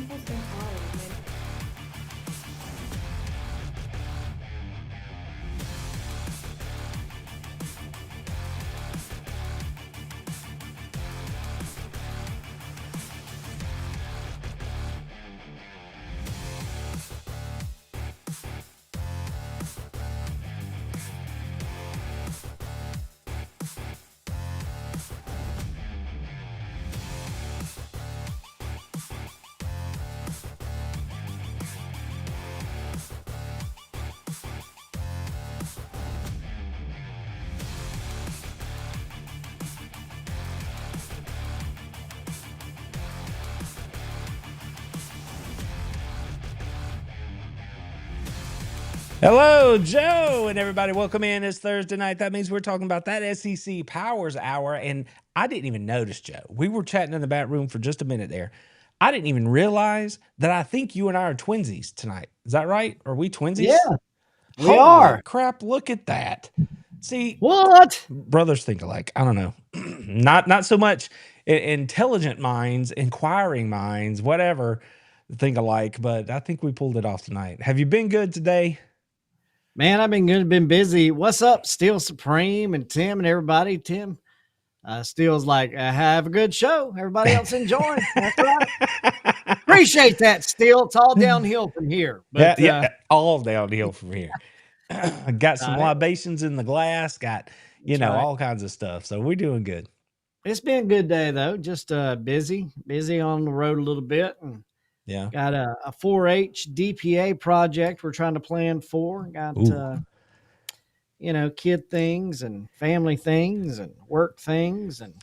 people still follow? Hello, Joe, and everybody. Welcome in. It's Thursday night. That means we're talking about that SEC Powers Hour. And I didn't even notice, Joe. We were chatting in the back room for just a minute there. I didn't even realize that I think you and I are twinsies tonight. Is that right? Are we twinsies? Yeah, we Holy are. crap, look at that. See, What? brothers think alike. I don't know. not so much intelligent minds, inquiring minds, whatever, think alike, but I think we pulled it off tonight. Have you been good today? Man, I've been good, been busy. What's up, Steel Supreme and Tim and everybody? Tim, Steel's like, have a good show. Everybody else enjoy. That's right. Appreciate that, Steel. It's all downhill from here. But, yeah, all downhill from here. Got some libations in the glass. Got, all kinds of stuff. So we're doing good. It's been a good day, though. Just busy on the road a little bit. And yeah, got a 4-H DPA project we're trying to plan for. Got, kid things and family things and work things and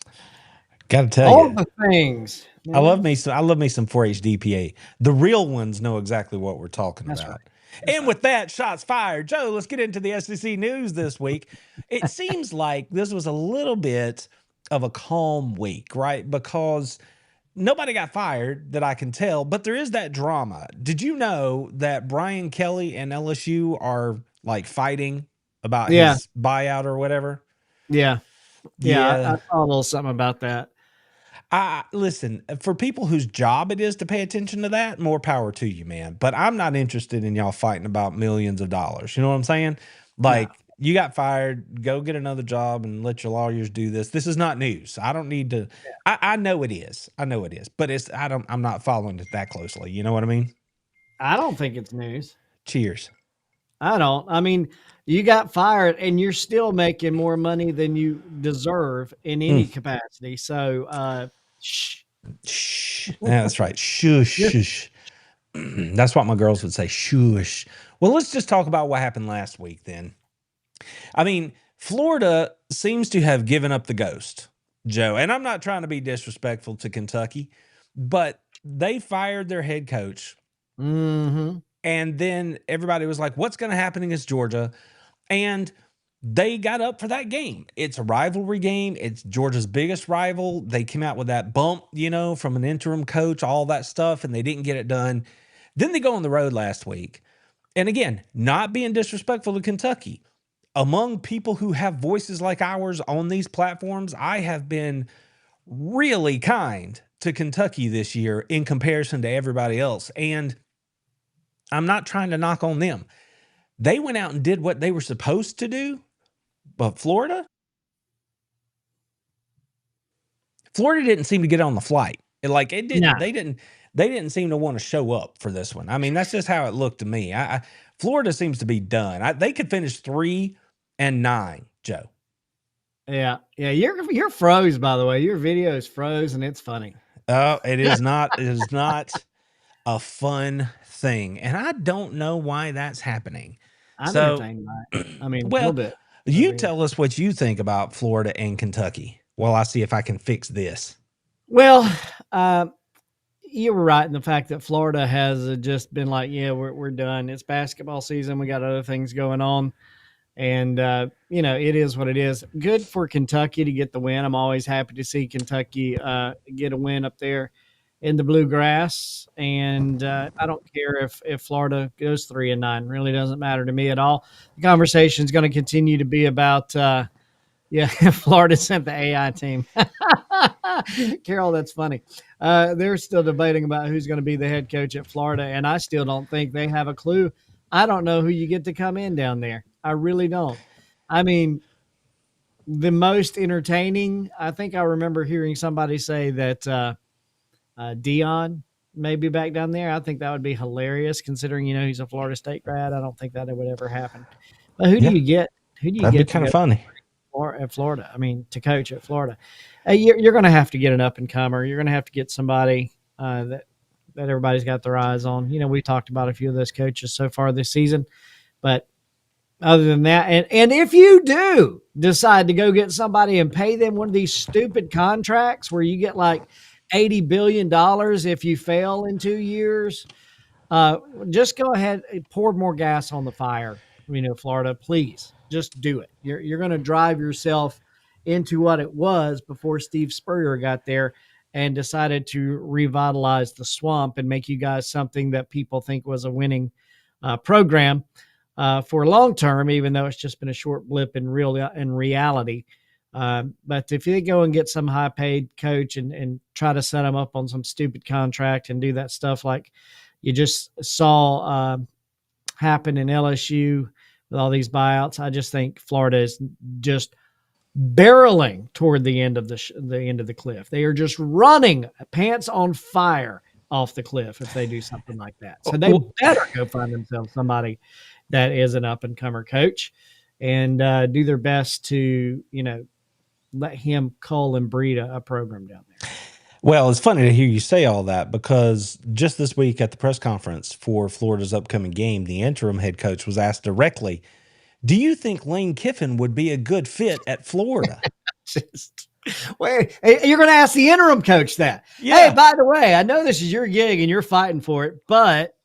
gotta tell all you, the things. I love me some 4-H DPA. The real ones know exactly what we're talking about. Right. And with that, shots fired. Joe, let's get into the SEC news this week. It seems like this was a little bit of a calm week, right? Because nobody got fired that I can tell, but there is that drama. Did you know that Brian Kelly and LSU are like fighting about his buyout or whatever? Yeah. I saw a little something about that. Listen, for people whose job it is to pay attention to that, more power to you, man. But I'm not interested in y'all fighting about millions of dollars. You know what I'm saying? Like, you got fired, go get another job and let your lawyers do this. This is not news. I don't need to. I know it is. But I'm not following it that closely. You know what I mean? I don't think it's news. Cheers. I don't. I mean, you got fired and you're still making more money than you deserve in any capacity. So, shh. Yeah, that's right. Shush. That's what my girls would say. Shush. Well, let's just talk about what happened last week then. I mean, Florida seems to have given up the ghost, Joe. And I'm not trying to be disrespectful to Kentucky, but they fired their head coach. Mm-hmm. And then everybody was like, what's going to happen against Georgia? And they got up for that game. It's a rivalry game. It's Georgia's biggest rival. They came out with that bump, from an interim coach, all that stuff, and they didn't get it done. Then they go on the road last week. And again, not being disrespectful to Kentucky. Among people who have voices like ours on these platforms, I have been really kind to Kentucky this year in comparison to everybody else. And I'm not trying to knock on them. They went out and did what they were supposed to do. But Florida didn't seem to get on the flight. They didn't seem to want to show up for this one. I mean, that's just how it looked to me. Florida seems to be done. They could finish 3-9, Joe. Yeah. You're froze, by the way. Your video is froze and it's funny. Oh, it is not. It is not a fun thing. And I don't know why that's happening. I'm entertained by it. I mean, a little bit. Tell us what you think about Florida and Kentucky while I see if I can fix this. Well, you were right in the fact that Florida has just been like, we're done. It's basketball season. We got other things going on. And, it is what it is. Good for Kentucky to get the win. I'm always happy to see Kentucky get a win up there in the bluegrass. And I don't care if Florida goes 3-9. Really doesn't matter to me at all. The conversation is going to continue to be about, Florida sent the AI team. Carol, that's funny. They're still debating about who's going to be the head coach at Florida, and I still don't think they have a clue. I don't know who you get to come in down there. I really don't. I mean, the most entertaining, I think I remember hearing somebody say that Dion may be back down there. I think that would be hilarious considering, he's a Florida State grad. I don't think that it would ever happen. But who do Yeah, you get? Who do you that'd be get to kind go of funny. at Florida? I mean, to coach at Florida, you're going to have to get an up and comer. You're going to have to get somebody that everybody's got their eyes on. We talked about a few of those coaches so far this season, but other than that, and if you do decide to go get somebody and pay them one of these stupid contracts where you get like $80 billion if you fail in 2 years, just go ahead and pour more gas on the fire. Florida, please just do it. You're going to drive yourself into what it was before Steve Spurrier got there and decided to revitalize the swamp and make you guys something that people think was a winning program for long term, even though it's just been a short blip in reality. But if you go and get some high paid coach and try to set them up on some stupid contract and do that stuff like you just saw happen in LSU with all these buyouts, I just think Florida is just barreling toward the end of the end of the cliff. They are just running pants on fire off the cliff if they do something like that. So they better go find themselves somebody that is an up and comer coach and do their best to, let him cull and breed a program down there. Well, it's funny to hear you say all that because just this week at the press conference for Florida's upcoming game, the interim head coach was asked directly, do you think Lane Kiffin would be a good fit at Florida? Wait, you're going to ask the interim coach that? Yeah. Hey, by the way, I know this is your gig and you're fighting for it, but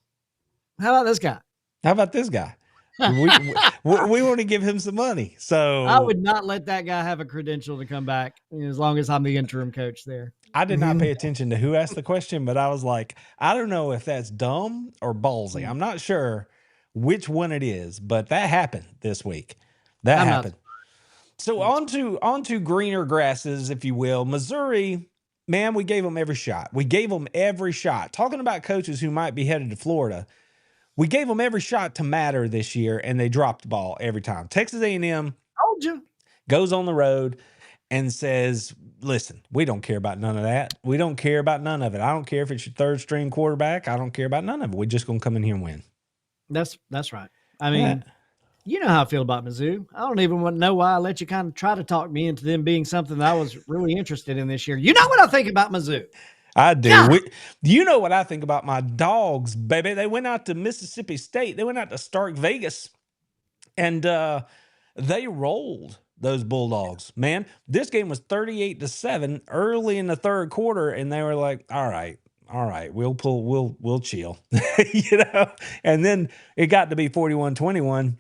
how about this guy? How about this guy? we want to give him some money. So I would not let that guy have a credential to come back as long as I'm the interim coach there. I did not pay attention to who asked the question, but I was like, I don't know if that's dumb or ballsy. I'm not sure which one it is, but that happened this week. That happened. So on to greener grasses, if you will. Missouri, man, we gave them every shot. We gave them every shot. Talking about coaches who might be headed to Florida, we gave them every shot to matter this year, and they dropped the ball every time. Texas A&M goes on the road and says, listen, we don't care about none of that. We don't care about none of it. I don't care if it's your third string quarterback. I don't care about none of it. We're just going to come in here and win. That's right. I mean, you know how I feel about Mizzou. I don't even know why I let you kind of try to talk me into them being something that I was really interested in this year. You know what I think about Mizzou. I do. Yeah. You know what I think about my dogs, baby. They went out to Mississippi State. They went out to Stark Vegas, and they rolled those Bulldogs. Man, this game was 38-7 early in the third quarter, and they were like, all right, we'll chill. And then it got to be 41-21.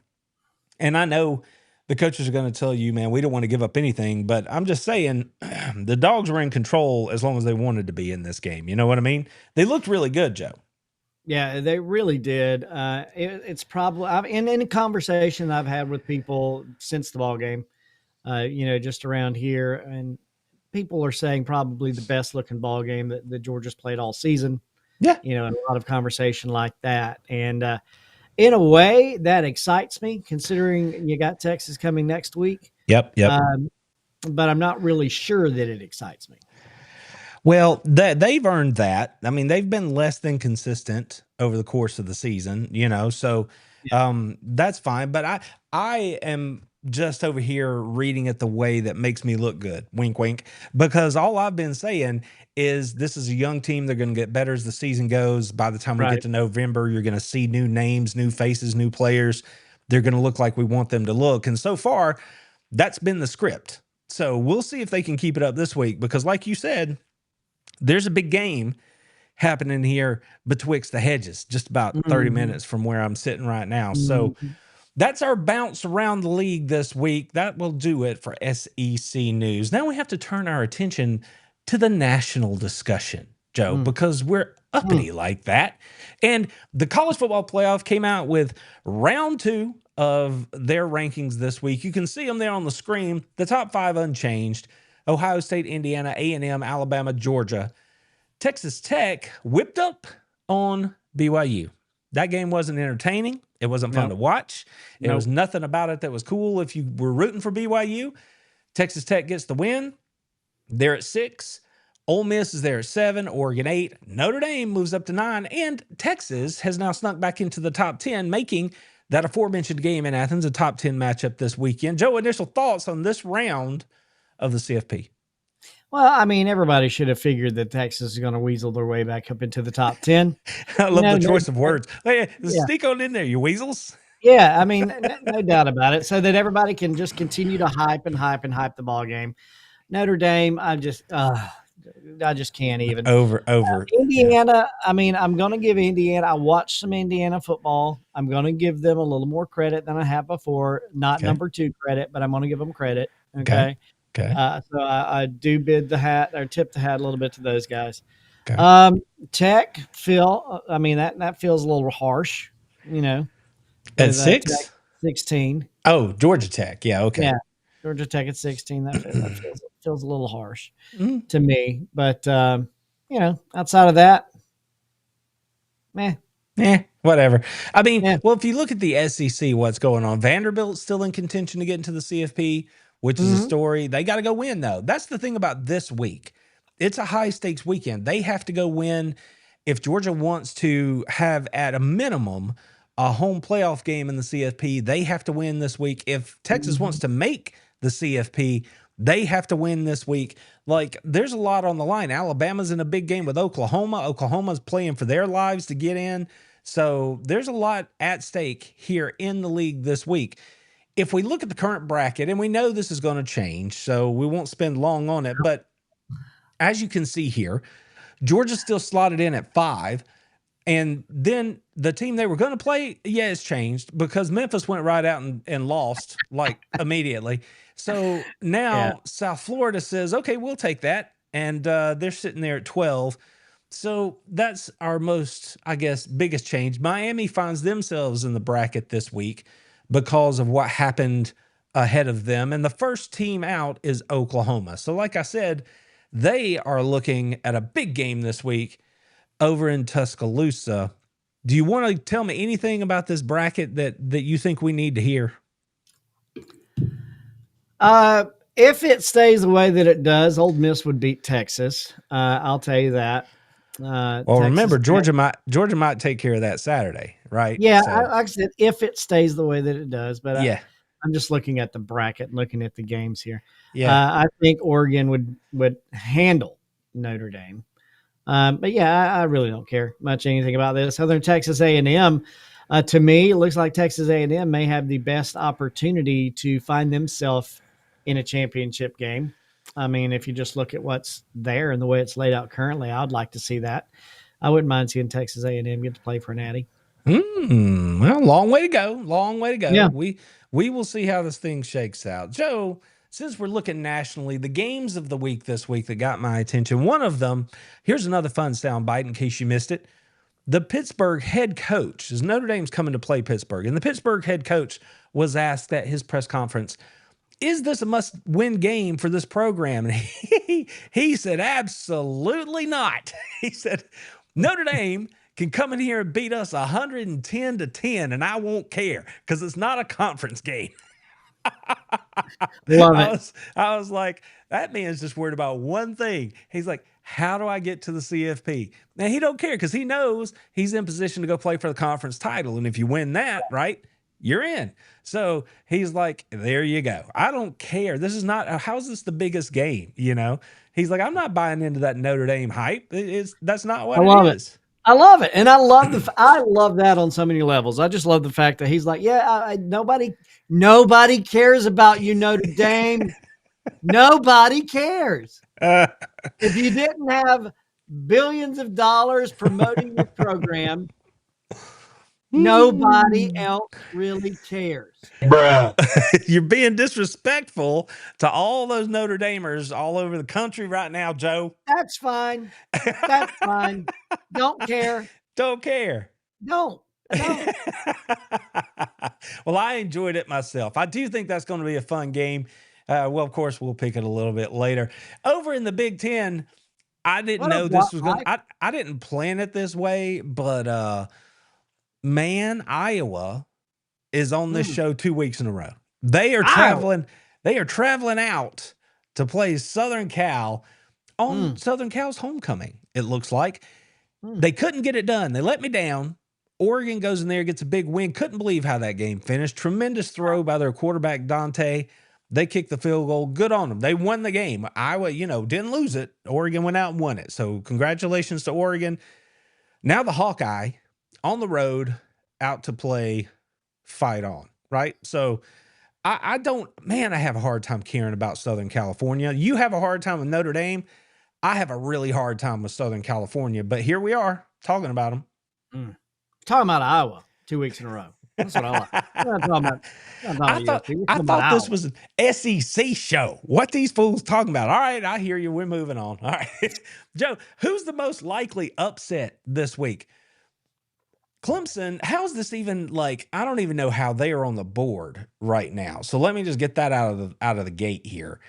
And I know the coaches are going to tell you, man, we don't want to give up anything, but I'm just saying the Dogs were in control as long as they wanted to be in this game. You know what I mean? They looked really good, Joe. Yeah, they really did. It's probably in any conversation I've had with people since the ball game, just around here, and people are saying probably the best looking ball game that Georgia's played all season. Yeah. And a lot of conversation like that. And in a way that excites me considering you got Texas coming next week. Yep. But I'm not really sure that it excites me. Well, they've earned that. I mean, they've been less than consistent over the course of the season, so that's fine. But I am just over here reading it the way that makes me look good. Wink, wink. Because all I've been saying is this is a young team. They're going to get better as the season goes. By the time we get to November, you're going to see new names, new faces, new players. They're going to look like we want them to look. And so far, that's been the script. So we'll see if they can keep it up this week. Because like you said, there's a big game happening here betwixt the hedges, just about 30 minutes from where I'm sitting right now. So that's our bounce around the league this week. That will do it for SEC news. Now we have to turn our attention to the national discussion, Joe, because we're uppity like that. And the college football playoff came out with round 2 of their rankings this week. You can see them there on the screen. The top 5 unchanged: Ohio State, Indiana, A&M, Alabama, Georgia. Texas Tech whipped up on BYU. That game wasn't entertaining. It wasn't fun to watch. There was nothing about it that was cool if you were rooting for BYU. Texas Tech gets the win. They're at 6. Ole Miss is there at 7. Oregon 8. Notre Dame moves up to 9. And Texas has now snuck back into the top 10, making that aforementioned game in Athens a top 10 matchup this weekend. Joe, initial thoughts on this round of the CFP? Well, I mean, everybody should have figured that Texas is going to weasel their way back up into the top 10. I love the choice of words. Hey, Yeah. sneak on in there, you weasels. Yeah, I mean, no doubt about it. So that everybody can just continue to hype the ball game. Notre Dame, I just can't even. Over. Indiana, yeah. I mean, I'm going to give Indiana. I watched some Indiana football. I'm going to give them a little more credit than I have before. Not number 2 credit, but I'm going to give them credit. Okay. So I do bid the hat or tip the hat a little bit to those guys. Okay. Tech, Phil. I mean, that feels a little harsh, you know. At 6? Tech, 16. Oh, Georgia Tech. Yeah. Okay. Yeah. Georgia Tech at 16. That feels a little harsh to me. But, outside of that, whatever. I mean, well, if you look at the SEC, what's going on? Vanderbilt's still in contention to get into the CFP, which is a story. They got to go win, though. That's the thing about this week. It's a high-stakes weekend. They have to go win. If Georgia wants to have, at a minimum, a home playoff game in the CFP, they have to win this week. If Texas wants to make the CFP, they have to win this week. Like, there's a lot on the line. Alabama's in a big game with Oklahoma. Oklahoma's playing for their lives to get in. So there's a lot at stake here in the league this week. If we look at the current bracket, and we know this is going to change, so we won't spend long on it, but as you can see here, Georgia's still slotted in at 5. And then the team they were going to play, it's changed because Memphis went right out and lost like immediately. So now South Florida says, okay, we'll take that. And they're sitting there at 12. So that's our most, I guess, biggest change. Miami finds themselves in the bracket this week because of what happened ahead of them. And the first team out is Oklahoma. So like I said, they are looking at a big game this week over in Tuscaloosa. Do you want to tell me anything about this bracket that you think we need to hear? If it stays the way that it does, Ole Miss would beat Texas. I'll tell you that. Well, Texas, remember, Georgia might take care of that Saturday, right? Yeah, so, like I said, if it stays the way that it does. But I'm just looking at the bracket and looking at the games here. Yeah, I think Oregon would handle Notre Dame. But I really don't care much anything about this. Southern Texas A&M, to me, it looks like Texas A&M may have the best opportunity to find themselves in a championship game. I mean, if you just look at what's there and the way it's laid out currently, I would like to see that. I wouldn't mind seeing Texas A&M get to play for Natty. Well, long way to go. Long way to go. Yeah. We will see how this thing shakes out. Joe, since we're looking nationally, the games of the week this week that got my attention, one of them, here's another fun soundbite in case you missed it. The Pittsburgh head coach, as Notre Dame's coming to play Pittsburgh, and the Pittsburgh head coach was asked at his press conference, is this a must-win game for this program? And he said, absolutely not. He said, Notre Dame can come in here and beat us 110-10, and I won't care because it's not a conference game. Love it. I was like, that man's just worried about one thing. He's like, how do I get to the CFP? Now, he don't care because he knows he's in position to go play for the conference title. And if you win that, right, you're in. So he's like, there you go. I don't care. This is not, how is this the biggest game? You know, he's like, I'm not buying into that Notre Dame hype. That's not what it is. I love it. And I love I love that on so many levels. I just love the fact that he's like, nobody cares about you, Notre Dame. Nobody cares. If you didn't have billions of dollars promoting your program, nobody else really cares. Bruh. You're being disrespectful to all those Notre Damers all over the country right now, Joe. That's fine. That's fine. Don't care. Don't care. Don't. Well, I enjoyed it myself. I do think that's going to be a fun game. Well, of course, we'll pick it a little bit later. Over in the Big Ten, I didn't What a know this was gonna. I didn't plan it this way, but man, Iowa is on this Mm, show 2 weeks in a row. They are Iowa. traveling. They are traveling out to play Southern Cal on Mm, Southern Cal's homecoming. It looks like mm. they couldn't get it done. They let me down. Oregon goes in there, gets a big win. Couldn't believe how that game finished. Tremendous throw by their quarterback, Dante. They kicked the field goal. Good on them. They won the game. Iowa, didn't lose it. Oregon went out and won it. So congratulations to Oregon. Now the Hawkeye on the road out to play Fight On, right? So I don't, man, I have a hard time caring about Southern California. You have a hard time with Notre Dame. I have a really hard time with Southern California, but here we are talking about them. Mm. Talking about Iowa 2 weeks in a row. That's what I like. We're not talking about, USC. We're I talking about thought this Iowa. was an SEC show. What these fools talking about? All right, I hear you. We're moving on. All right, Joe, who's the most likely upset this week? Clemson. How's this even like? I don't even know how they are on the board right now. So let me just get that out of the gate here.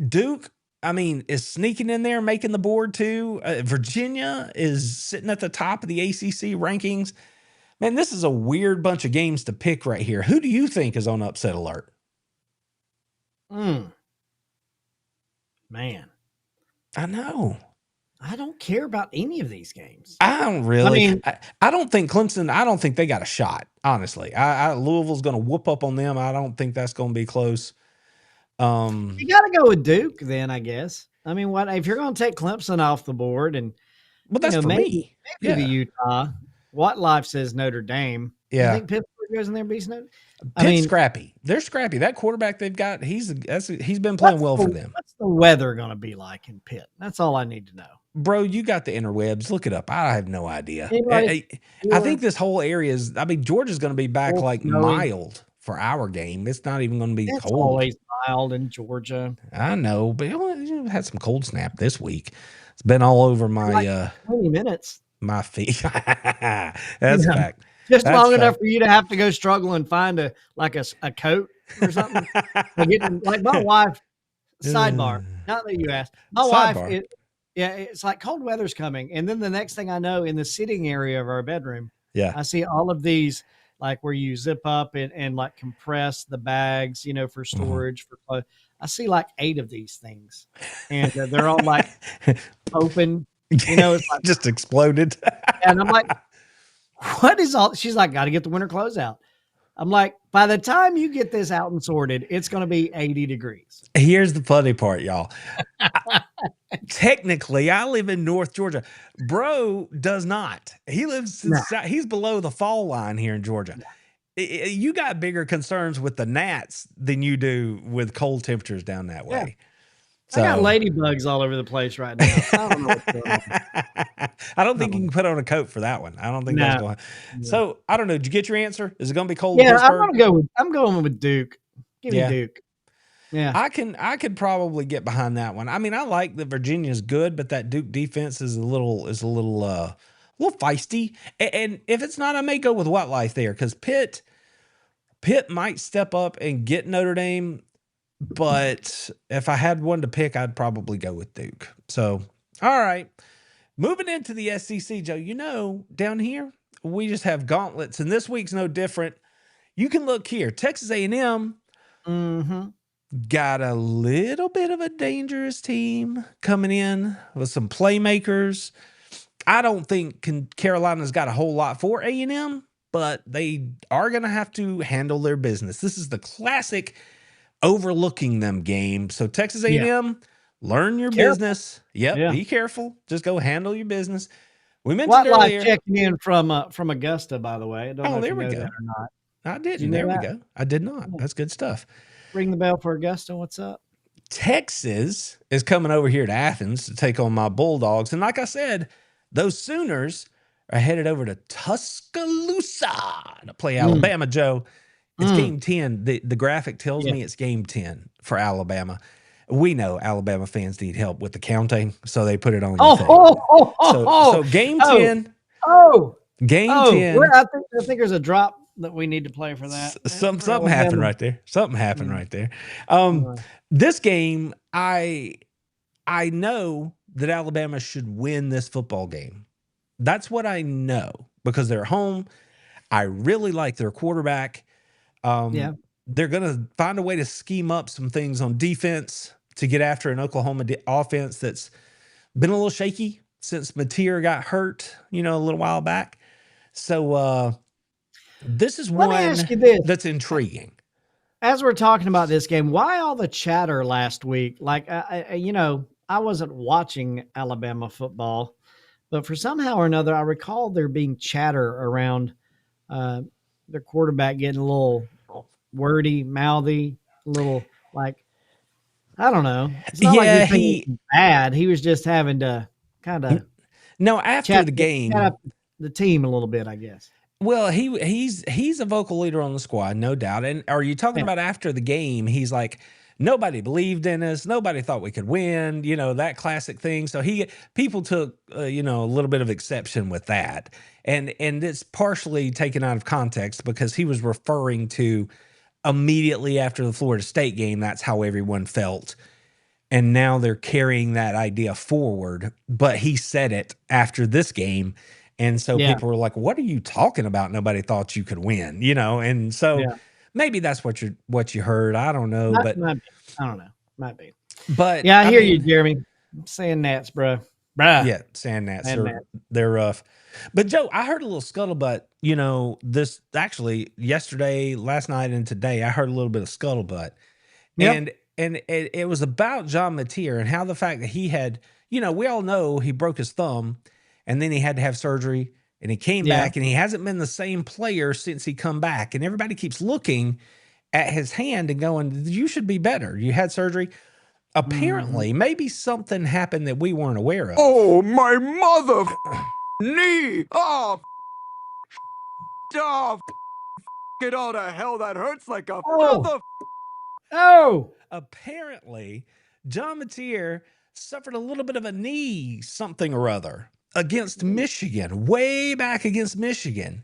Duke, I mean, is sneaking in there, making the board too. Virginia is sitting at the top of the ACC rankings. Man, this is a weird bunch of games to pick right here. Who do you think is on upset alert? Man, I know. I don't care about any of these games. I don't really. I mean, I don't think Clemson. I don't think they got a shot. Honestly, Louisville's going to whoop up on them. I don't think that's going to be close. you got to go with Duke then, I guess. I mean, what if you're going to take Clemson off the board and Well, that's for maybe me. the Utah. What life says Notre Dame. You Yeah. think Pittsburgh goes in there and beats Notre? Pitt's scrappy. They're scrappy. That quarterback they've got, he's been playing well for them. What's the weather going to be like in Pitt? That's all I need to know. Bro, you got the interwebs. Look it up. I have no idea. Anybody? I think this whole area is. I mean, Georgia's going to be back Cold, like snowy. mild for our game. It's not even going to be It's cold. always mild in Georgia. I know, but you had some cold snap this week. It's been all over my 20 minutes. my feet. That's a fact. Just That's long fact. enough for you to have to go struggle and find a coat or something. Like my wife. Sidebar. Not that you asked. My wife. It's like cold weather's coming, and then the next thing I know, in the sitting area of our bedroom, I see all of these like where you zip up and like compress the bags, for storage for clothes. I see like 8 of these things, and they're all like open. It's like just exploded. And I'm like, what is all? She's like, got to get the winter clothes out. I'm like, by the time you get this out and sorted, it's going to be 80 degrees. Here's the funny part, y'all. Technically, I live in North Georgia. Bro does not. He lives he's below the fall line here in Georgia. You got bigger concerns with the gnats than you do with cold temperatures down that way. So, I got ladybugs all over the place right now. I don't know what's going on. I don't think you can put on a coat for that one. I don't think that's going to. So I don't know. Did you get your answer? Is it going to be cold? Yeah, I'm going with Duke. Give me Duke. Yeah, I could probably get behind that one. I mean, I like that Virginia's good, but that Duke defense is a little feisty. And if it's not, I may go with What Life there because Pitt might step up and get Notre Dame. But if I had one to pick, I'd probably go with Duke. So, all right. Moving into the SEC, Joe, down here, we just have gauntlets, and this week's no different. You can look here. Texas A&M got a little bit of a dangerous team coming in with some playmakers. I don't think Carolina's got a whole lot for A&M, but they are going to have to handle their business. This is the classic overlooking them game. So Texas A&M, learn your business. Yep, be careful. Just go handle your business. We mentioned earlier. Checking in from Augusta, by the way. I don't know there if we you know go. that or not. I didn't. There we go. I did not. That's good stuff. Ring the bell for Augusta. What's up? Texas is coming over here to Athens to take on my Bulldogs. And like I said, those Sooners are headed over to Tuscaloosa to play Alabama, Joe. It's game 10. The graphic tells me it's game 10 for Alabama. We know Alabama fans need help with the counting, so they put it on your thing. So game 10. Game 10. I think there's a drop that we need to play for that. Something happened right there. Something happened right there. This game, I know that Alabama should win this football game. That's what I know because they're home. I really like their quarterback. Yeah. They're going to find a way to scheme up some things on defense to get after an Oklahoma offense that's been a little shaky since Mateer got hurt, a little while back. So this is Let me ask one you this. that's intriguing. As we're talking about this game, why all the chatter last week? Like, I wasn't watching Alabama football, but for somehow or another, I recall there being chatter around their quarterback getting a little wordy, mouthy, a little like, I don't know. It's not like Yeah, this thing was bad. He was just having to kind of no, after the game, chat up the team a little bit, I guess. well, he's a vocal leader on the squad, no doubt. And are you talking about after the game? He's like, nobody believed in us, nobody thought we could win, that classic thing. So people took a little bit of exception with that, and it's partially taken out of context because he was referring to immediately after the Florida State game. That's how everyone felt. And now they're carrying that idea forward, but he said it after this game. And so people were like, what are you talking about? Nobody thought you could win, And so maybe that's what you heard. I don't know, Might be. I don't know. Might be. But yeah, I hear you, Jeremy. Sand gnats, bro. Yeah, sand gnats. They're rough. But Joe, I heard a little scuttlebutt, this actually yesterday, last night, and today, I heard a little bit of scuttlebutt. Yep. And it was about John Mateer and how the fact that he had, we all know he broke his thumb and then he had to have surgery and he came back and he hasn't been the same player since he come back. And everybody keeps looking at his hand and going, you should be better. You had surgery. Apparently, maybe something happened that we weren't aware of. Oh, my mother knee. Get all the hell that hurts like a mother. Oh. Apparently, John Mateer suffered a little bit of a knee something or other against Michigan, way back against Michigan.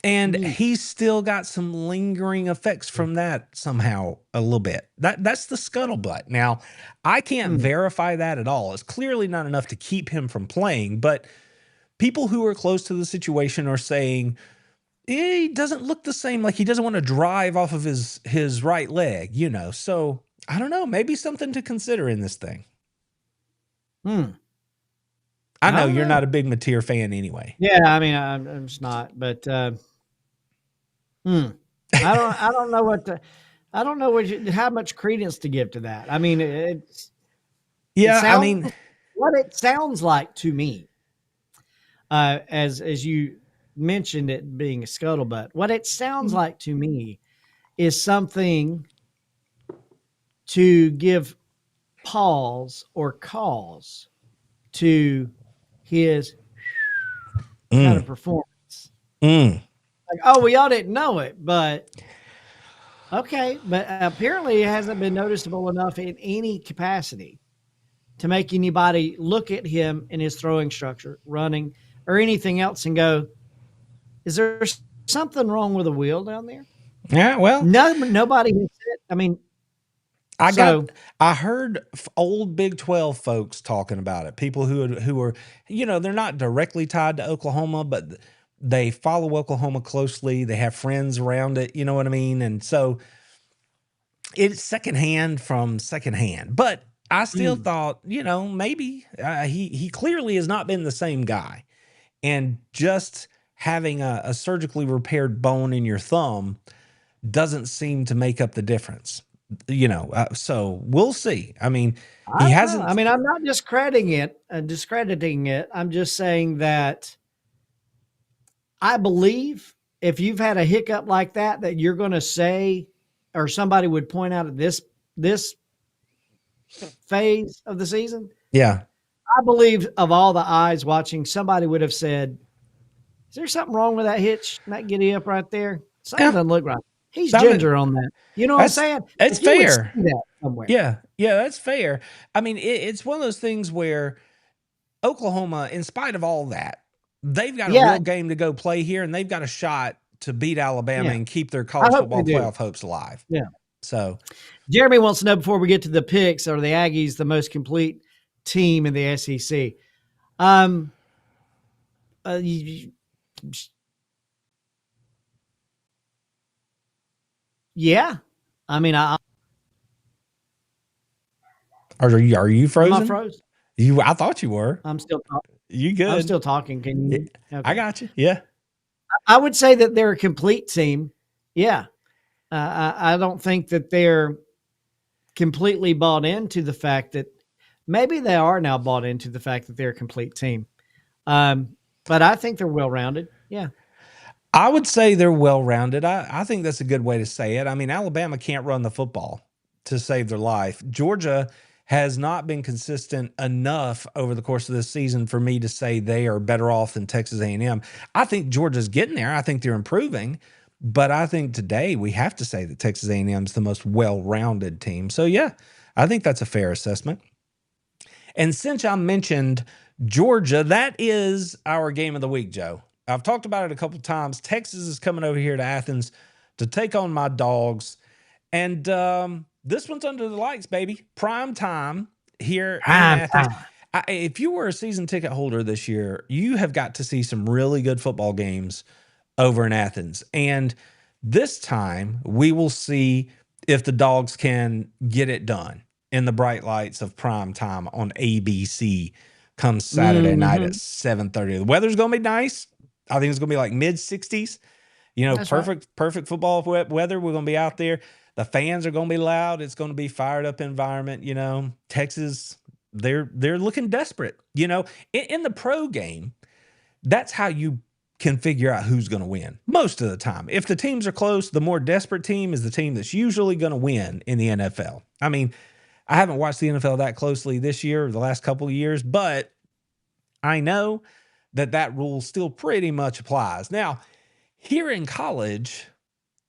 And he's still got some lingering effects from that somehow a little bit. That's the scuttlebutt. Now, I can't verify that at all. It's clearly not enough to keep him from playing, but people who are close to the situation are saying, he doesn't look the same, like he doesn't want to drive off of his right leg, So I don't know, maybe something to consider in this thing. I know you're not a big Mateer fan anyway. Yeah, I mean, I'm just not, but I don't know how much credence to give to that. I mean, what it sounds like to me, as you mentioned it being a scuttlebutt, what it sounds like to me is something to give pause or cause to his kind of performance. Like, oh, we all didn't know it, but okay. But apparently it hasn't been noticeable enough in any capacity to make anybody look at him and his throwing structure, running, or anything else and go, is there something wrong with the wheel down there? Yeah, well. Nobody has said, I mean, I heard old Big 12 folks talking about it. People who are, they're not directly tied to Oklahoma, but they follow Oklahoma closely. They have friends around it. You know what I mean? And so it's secondhand from secondhand. But I still thought, maybe he clearly has not been the same guy. And just having a surgically repaired bone in your thumb doesn't seem to make up the difference. So we'll see. I mean, he hasn't. I mean, I'm not discrediting it. I'm just saying that I believe if you've had a hiccup like that you're going to say, or somebody would point out at this phase of the season. Yeah. I believe of all the eyes watching, somebody would have said, is there something wrong with that hitch, that giddy up right there? Something doesn't look right. He's ginger on that. You know what I'm saying? It's fair. That somewhere. Yeah, that's fair. I mean, it's one of those things where Oklahoma, in spite of all that, they've got a real game to go play here, and they've got a shot to beat Alabama and keep their college football playoff hopes alive. Yeah. So Jeremy wants to know, before we get to the picks, are the Aggies the most complete team in the SEC. Yeah. I mean, Are you frozen? I'm not frozen. I thought you were. I'm still talking. You good? I'm still talking. Can you? Okay. I got you. Yeah. I would say that they're a complete team. Yeah. I don't think that they're completely bought into the fact that maybe they are now bought into the fact that they're a complete team. But I think they're well-rounded. Yeah. I would say they're well-rounded. I think that's a good way to say it. I mean, Alabama can't run the football to save their life. Georgia has not been consistent enough over the course of this season for me to say they are better off than Texas A&M. I think Georgia's getting there. I think they're improving. But I think today we have to say that Texas A&M is the most well-rounded team. So, yeah, I think that's a fair assessment. And since I mentioned Georgia, that is our game of the week, Joe. I've talked about it a couple of times. Texas is coming over here to Athens to take on my Dogs. And this one's under the lights, baby. Prime time here in Athens. If you were a season ticket holder this year, you have got to see some really good football games over in Athens. And this time we will see if the Dogs can get it done in the bright lights of prime time on ABC come Saturday night at 7:30. The weather's going to be nice. I think it's going to be like mid 60s. You know, perfect football weather. We're going to be out there. The fans are going to be loud. It's going to be fired up environment. You know, Texas, they're looking desperate. You know, in the pro game, that's how you can figure out who's going to win most of the time. If the teams are close, the more desperate team is the team that's usually going to win in the NFL. I mean, I haven't watched the NFL that closely this year or the last couple of years, but I know that rule still pretty much applies. Now, here in college,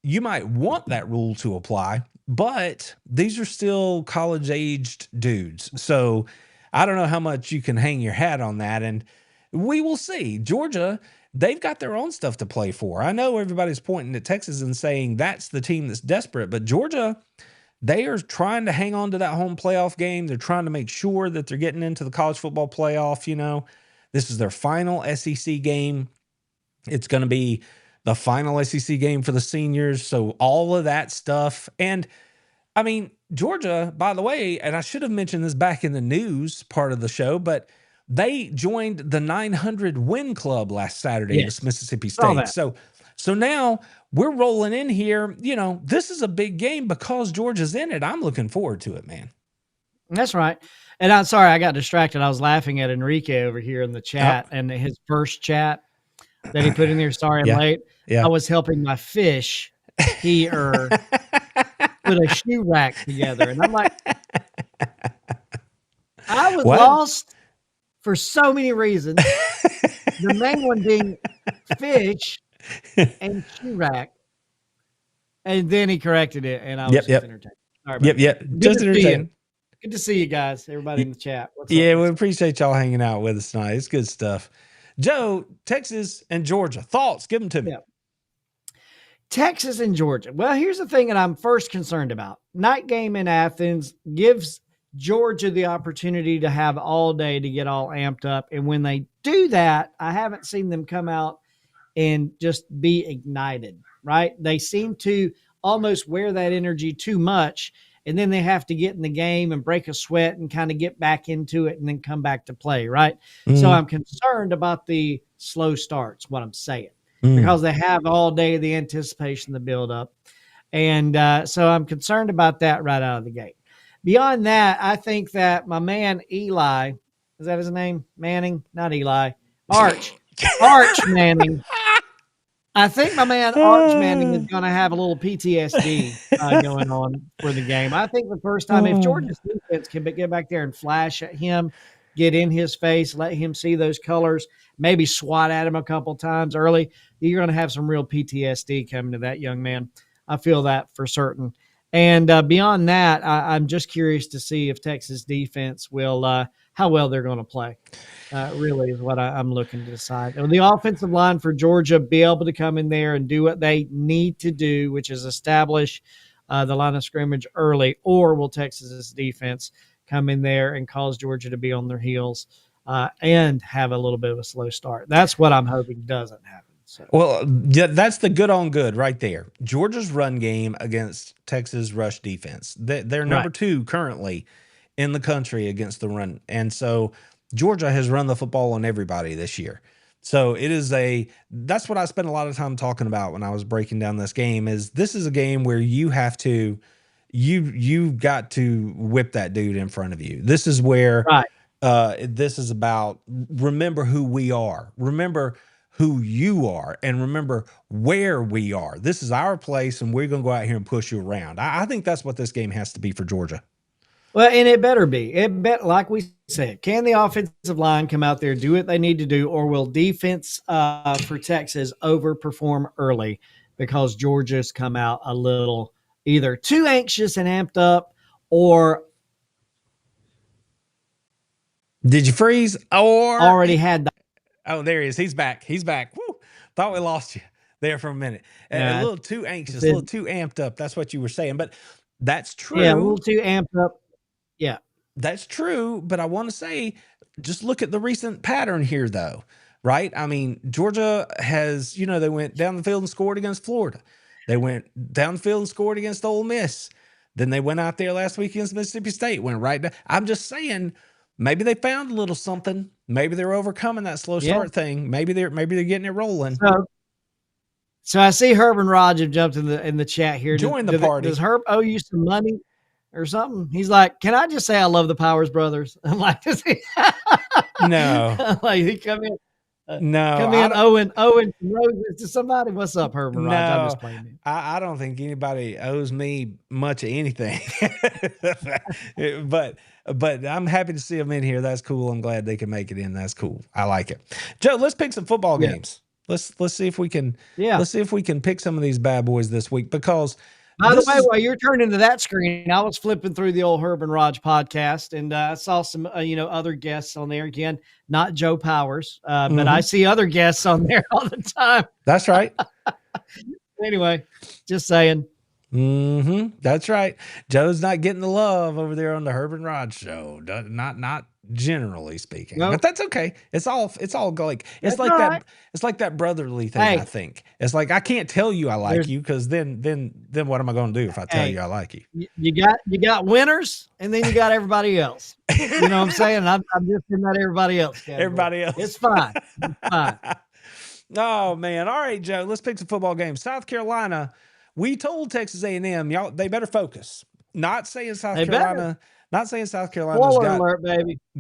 you might want that rule to apply, but these are still college-aged dudes. So I don't know how much you can hang your hat on that, and we will see. Georgia, they've got their own stuff to play for. I know everybody's pointing at Texas and saying that's the team that's desperate, but Georgia, they are trying to hang on to that home playoff game. They're trying to make sure that they're getting into the college football playoff. You know, this is their final SEC game. It's going to be the final SEC game for the seniors. So all of that stuff. And I mean, Georgia, by the way, and I should have mentioned this back in the news part of the show, but they joined the 900 win club last Saturday against Mississippi State. So now we're rolling in here. You know, this is a big game because Georgia's in it. I'm looking forward to it, man. That's right. And I'm sorry, I got distracted. I was laughing at Enrique over here in the chat and his first chat that he put in there. Sorry, I'm late. I was helping my fish here put a shoe rack together. And I'm like, I was lost for so many reasons. The main one being fish and shoe rack. And then he corrected it, and I was just entertained. All right, Just entertained. Good to see you guys, everybody in the chat. What's up? We appreciate y'all hanging out with us tonight. It's good stuff. Joe, Texas and Georgia, thoughts? Give them to me. Yeah. Texas and Georgia. Well, here's the thing that I'm first concerned about. Night game in Athens gives Georgia the opportunity to have all day to get all amped up. And when they do that, I haven't seen them come out and just be ignited, right? They seem to almost wear that energy too much. And then they have to get in the game and break a sweat and kind of get back into it and then come back to play, right? So I'm concerned about the slow starts, what I'm saying, because they have all day the anticipation, the build-up. And so I'm concerned about that right out of the gate. Beyond that, I think that my man Eli, is that his name? Manning? Not Eli. Arch Manning. I think my man Arch Manning is going to have a little PTSD going on for the game. I think the first time, if Georgia's defense can get back there and flash at him, get in his face, let him see those colors, maybe swat at him a couple times early, you're going to have some real PTSD coming to that young man. I feel that for certain. And beyond that, I'm just curious to see if Texas defense will how well they're going to play. Really is what I'm looking to decide. And the offensive line for Georgia be able to come in there and do what they need to do, which is establish the line of scrimmage early, or will Texas's defense come in there and cause Georgia to be on their heels and have a little bit of a slow start. That's what I'm hoping doesn't happen. So. Well, yeah, that's the good on good right there. Georgia's run game against Texas rush defense. They're number 2 currently in the country against the run. And so Georgia has run the football on everybody this year. So that's what I spent a lot of time talking about when I was breaking down this game. This is a game where you have to, you've got to whip that dude in front of you. This is where, this is about, remember who we are. Remember who you are, and remember where we are. This is our place, and we're going to go out here and push you around. I think that's what this game has to be for Georgia. Well, and it better be. Like we said, can the offensive line come out there, do what they need to do, or will defense for Texas overperform early because Georgia's come out a little either too anxious and amped up, or did you freeze, or already had the Oh, there he is. He's back. He's back. Woo. Thought we lost you there for a minute. A little too anxious, a little too amped up. That's what you were saying. But that's true. Yeah, a little too amped up. Yeah. That's true. But I want to say, just look at the recent pattern here, though, right? I mean, Georgia has, they went down the field and scored against Florida. They went down the field and scored against Ole Miss. Then they went out there last week against Mississippi State, went right down. I'm just saying, maybe they found a little something. Maybe they're overcoming that slow start thing. Maybe they're getting it rolling. So I see Herb and Raj have jumped in the chat here. Join the party. Does Herb owe you some money or something? He's like, can I just say I love the Powers brothers? I'm like, does he? No. Like he come in. No, come in, Owen roses to somebody. What's up, Herb and Raj? I'm just playing it. I don't think anybody owes me much of anything, but I'm happy to see them in here. That's cool. I'm glad they can make it in. That's cool. I like it. Joe, let's pick some football games. Let's see if we can. Let's see if we can pick some of these bad boys this week, because. By the way, while you're turning to that screen, I was flipping through the old Herb and Raj podcast, and I saw some, other guests on there. Again, not Joe Powers, but I see other guests on there all the time. That's right. Anyway, just saying. That's right. Joe's not getting the love over there on the Herb and Raj show. Not generally speaking, but that's okay. It's all like it's like that. Right. It's like that brotherly thing. I think it's like I can't tell you I like you, because then what am I going to do if I tell you I like you? You got winners, and then you got everybody else. You know what I'm saying? I'm just in that everybody else category. Everybody else. It's fine. It's fine. Oh man! All right, Joe. Let's pick some football games. South Carolina. We told Texas A&M, y'all, they better focus. Not saying South Carolina's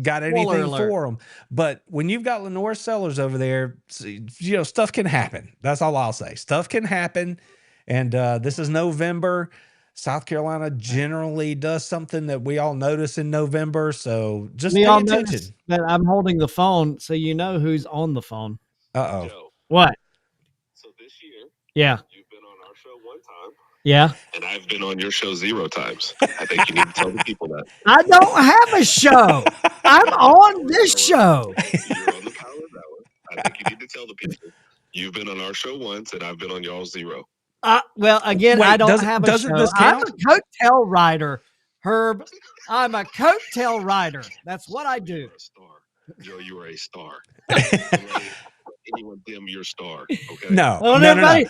got anything for them. But when you've got Lenore Sellers over there, stuff can happen. That's all I'll say. Stuff can happen. And this is November. South Carolina generally does something that we all notice in November. So just pay attention. That I'm holding the phone, so you know who's on the phone. Uh-oh. Joe, what? So this year, yeah, you've been on our show one time. Yeah. And I've been on your show 0 times. I think you need to tell the people that. I don't have a show. I'm on this show. You're on the Power Hour. I think you need to tell the people. You've been on our show once, and I've been on y'all 0. Well, again, I don't have a show. Doesn't this count? I'm a coattail rider, Herb. I'm a coattail rider. That's what I do. You're a star. Joe, you are a star. Anyone dim your star, okay? No. Well, nobody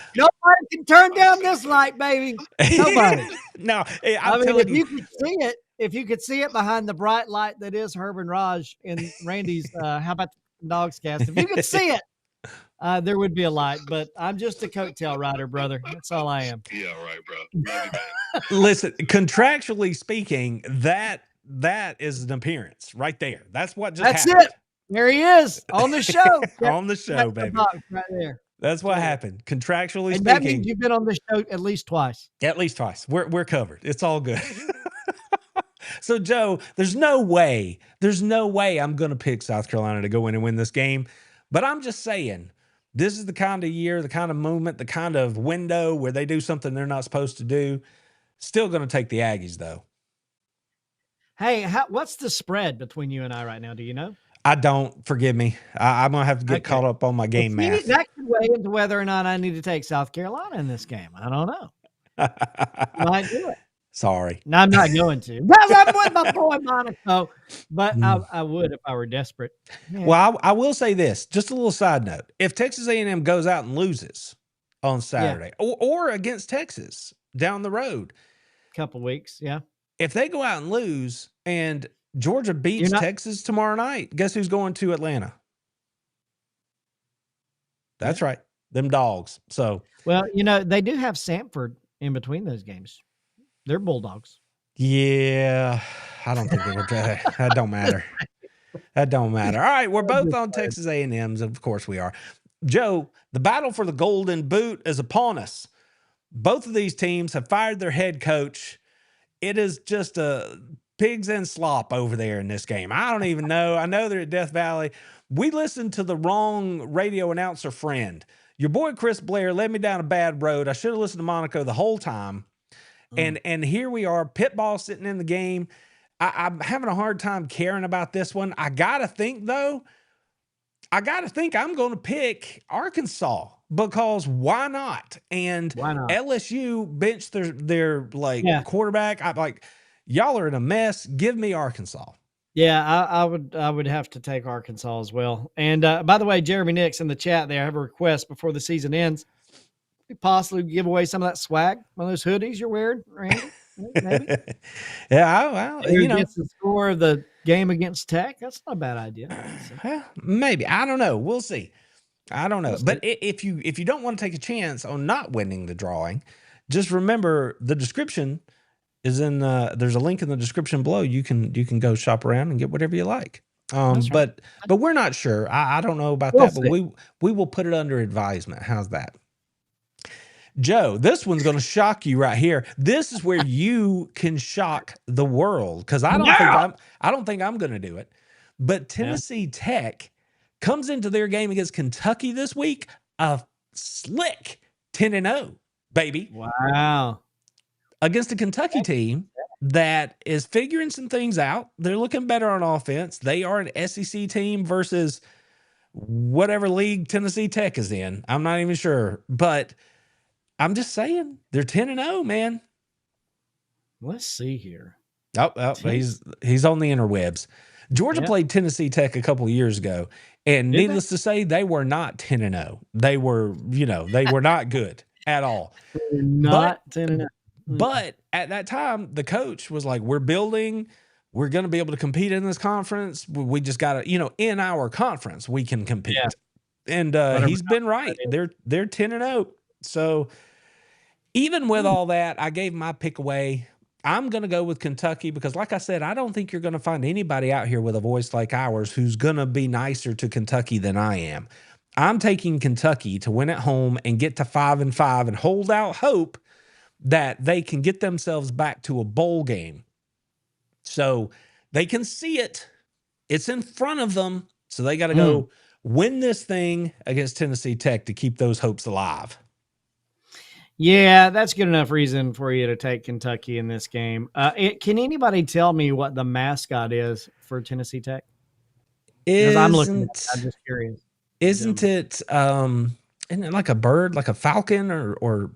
can turn down this light, baby. Nobody. No. Hey, if you could see it behind the bright light that is Herb and Raj and Randy's How About the Dogs cast, if you could see it, there would be a light, but I'm just a coattail rider, brother. That's all I am. Yeah, right, bro. Love you, man. Listen, contractually speaking, that is an appearance right there. That's what just happened. That's it. There he is on the show. On the show, baby. Right there. That's what happened. Contractually speaking. That means you've been on the show at least twice. At least twice. We're covered. It's all good. So, Joe, there's no way I'm going to pick South Carolina to go in and win this game. But I'm just saying, this is the kind of year, the kind of moment, the kind of window where they do something they're not supposed to do. Still going to take the Aggies, though. Hey, what's the spread between you and I right now? Do you know? I don't. Forgive me. I'm going to have to get caught up on my game math. That could weigh into whether or not I need to take South Carolina in this game. I don't know. Might do it. Sorry. No, I'm not going to. Because I'm with my boy Monaco. But I would if I were desperate. Yeah. Well, I will say this, just a little side note. If Texas A&M goes out and loses on Saturday or against Texas down the road, Couple weeks, yeah. if they go out and lose and Georgia beats Texas tomorrow night, guess who's going to Atlanta? That's right. Them dogs. So, well, they do have Samford in between those games. They're Bulldogs. Yeah, I don't think they would. That don't matter. That don't matter. All right, we're both on Texas A&M's. Of course we are. Joe, the battle for the Golden Boot is upon us. Both of these teams have fired their head coach. It is just a pigs and slop over there in this game. I don't even know. I know they're at Death Valley. We listened to the wrong radio announcer friend. Your boy Chris Blair led me down a bad road. I should have listened to Monaco the whole time. And here we are, Pitball sitting in the game. I'm having a hard time caring about this one. I got to think, though, I'm going to pick Arkansas because why not? And why not? LSU benched their quarterback. Y'all are in a mess. Give me Arkansas. Yeah, I would have to take Arkansas as well. And by the way, Jeremy Nix in the chat there, I have a request before the season ends. We possibly give away some of that swag, one of those hoodies you're wearing, Randy. Maybe. Yeah, against the score of the game against Tech. That's not a bad idea. Well, maybe. I don't know. We'll see. I don't know. But if you don't want to take a chance on not winning the drawing, just remember the description is in there's a link in the description below. You can go shop around and get whatever you like. But we're not sure. I don't know about that, but we will put it under advisement. How's that? Joe, this one's going to shock you right here. This is where you can shock the world because I don't think I'm going to do it. But Tennessee Tech comes into their game against Kentucky this week a slick 10-0, baby. Wow. Against a Kentucky team that is figuring some things out. They're looking better on offense. They are an SEC team versus whatever league Tennessee Tech is in. I'm not even sure, but I'm just saying they're 10-0, man. Let's see here. Oh, he's on the interwebs. Georgia played Tennessee Tech a couple of years ago, and needless to say, they were not 10-0. They were, they were not good at all. Not 10-0. But at that time, the coach was like, "We're building. We're going to be able to compete in this conference. We just got to, in our conference, we can compete." Yeah. And he's been right. They're 10-0. So even with all that, I gave my pick away. I'm going to go with Kentucky because, like I said, I don't think you're going to find anybody out here with a voice like ours who's going to be nicer to Kentucky than I am. I'm taking Kentucky to win at home and get to 5-5 and hold out hope that they can get themselves back to a bowl game. So they can see it. It's in front of them. So they got to go win this thing against Tennessee Tech to keep those hopes alive. Yeah, that's good enough reason for you to take Kentucky in this game. Can anybody tell me what the mascot is for Tennessee Tech? Because I'm just curious. Isn't it like a bird, like a falcon or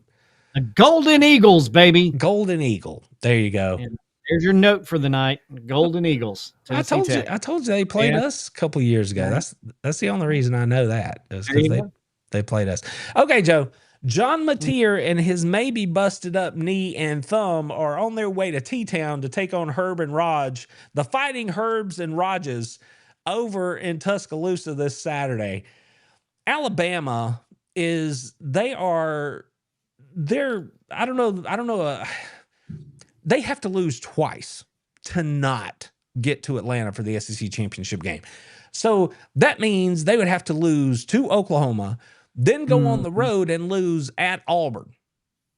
a golden eagles, baby? Golden eagle. There you go. And there's your note for the night. Golden Eagles. I told you they played us a couple of years ago. Yeah. That's the only reason I know that is because they played us. Okay, Joe. John Mateer and his maybe busted up knee and thumb are on their way to T-Town to take on Herb and Raj, the Fighting Herbs and Rajas, over in Tuscaloosa this Saturday. Alabama they have to lose twice to not get to Atlanta for the SEC championship game. So that means they would have to lose to Oklahoma, then go on the road and lose at Auburn.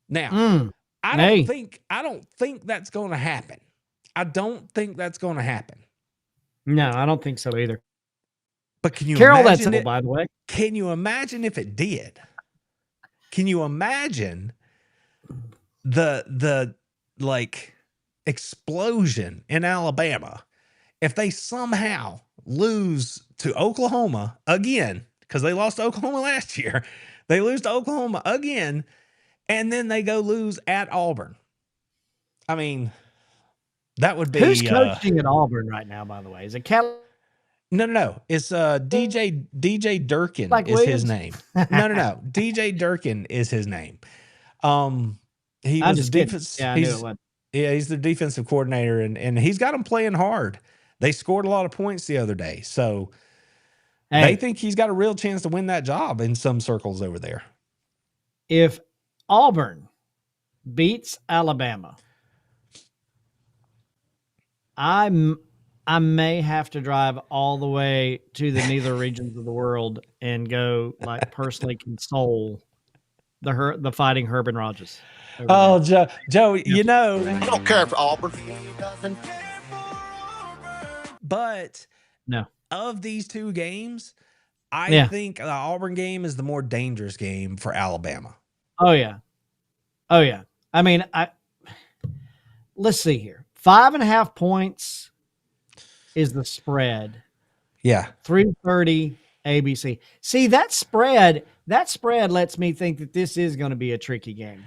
Now, I don't think that's going to happen. I don't think that's going to happen. No, I don't think so either. But can you Carol, imagine that's by the way. Can you imagine if it did? Can you imagine the explosion in Alabama if they somehow lose to Oklahoma again? Because they lost to Oklahoma last year. They lose to Oklahoma again, and then they go lose at Auburn. I mean, that would be Who's coaching at Auburn right now, by the way? Is it Kelly? No. It's DJ Durkin Like is his Williams? name. No. DJ Durkin is his name. He I'm was just the kidding. defense. Yeah, I knew it was. Yeah, he's the defensive coordinator, and he's got them playing hard. They scored a lot of points the other day, so they think he's got a real chance to win that job in some circles over there. If Auburn beats Alabama, I may have to drive all the way to the nether regions of the world and go like personally console the fighting Herb and Rogers. Oh, Joe, you know, I don't care for Auburn. But no, of these two games, I think the Auburn game is the more dangerous game for Alabama. Oh yeah. I mean, let's see here. 5.5 points is the spread. Yeah. 330 ABC. See, that spread lets me think that this is going to be a tricky game.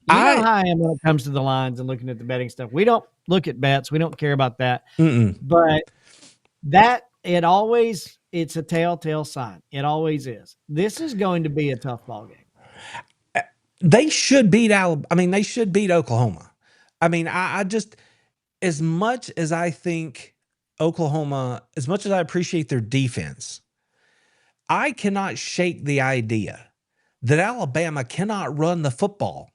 You know how I am when it comes to the lines and looking at the betting stuff. We don't look at bets. We don't care about that. But it's a telltale sign. It always is. This is going to be a tough ball game. They should beat Alabama. I mean, they should beat Oklahoma. I mean, I just, as much as I think Oklahoma, as much as I appreciate their defense, I cannot shake the idea that Alabama cannot run the football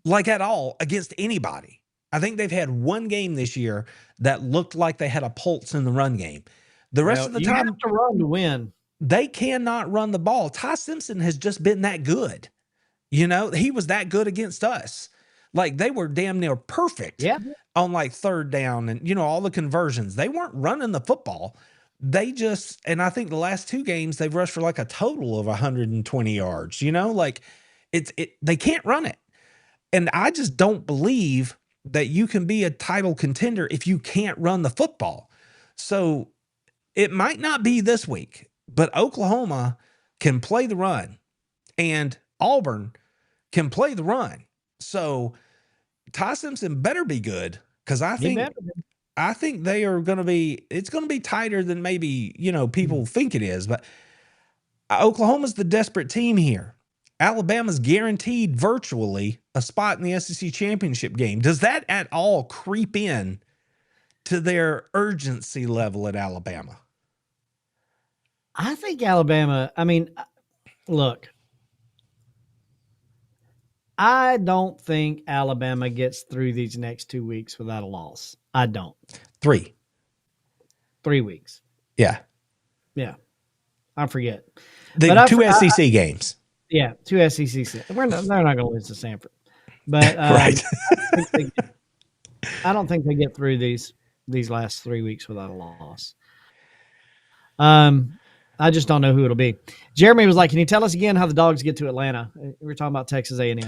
like at all against anybody. I think they've had one game this year that looked like they had a pulse in the run game. The rest of the time, you have to run to win. They cannot run the ball. Ty Simpson has just been that good. You know, he was that good against us. Like, they were damn near perfect on like third down and, you know, all the conversions. They weren't running the football. They just, and I think the last two games, they've rushed for like a total of 120 yards, you know, like they can't run it. And I just don't believe that you can be a title contender if you can't run the football. So it might not be this week, but Oklahoma can play the run and Auburn can play the run. So Ty Simpson better be good, because I think they are going to be, it's going to be tighter than maybe, you know, people think it is. But Oklahoma's the desperate team here. Alabama's guaranteed virtually a spot in the SEC championship game. Does that at all creep in to their urgency level at Alabama? I think Alabama, I mean, look, I don't think Alabama gets through these next 2 weeks without a loss. I don't. 3 weeks. Yeah. I forget. The two SEC games. Yeah, 2 SEC. They're not going to lose to Sanford. But right. I don't think they get through these last 3 weeks without a loss. I just don't know who it'll be. Jeremy was like, "Can you tell us again how the Dogs get to Atlanta?" We were talking about Texas A&M.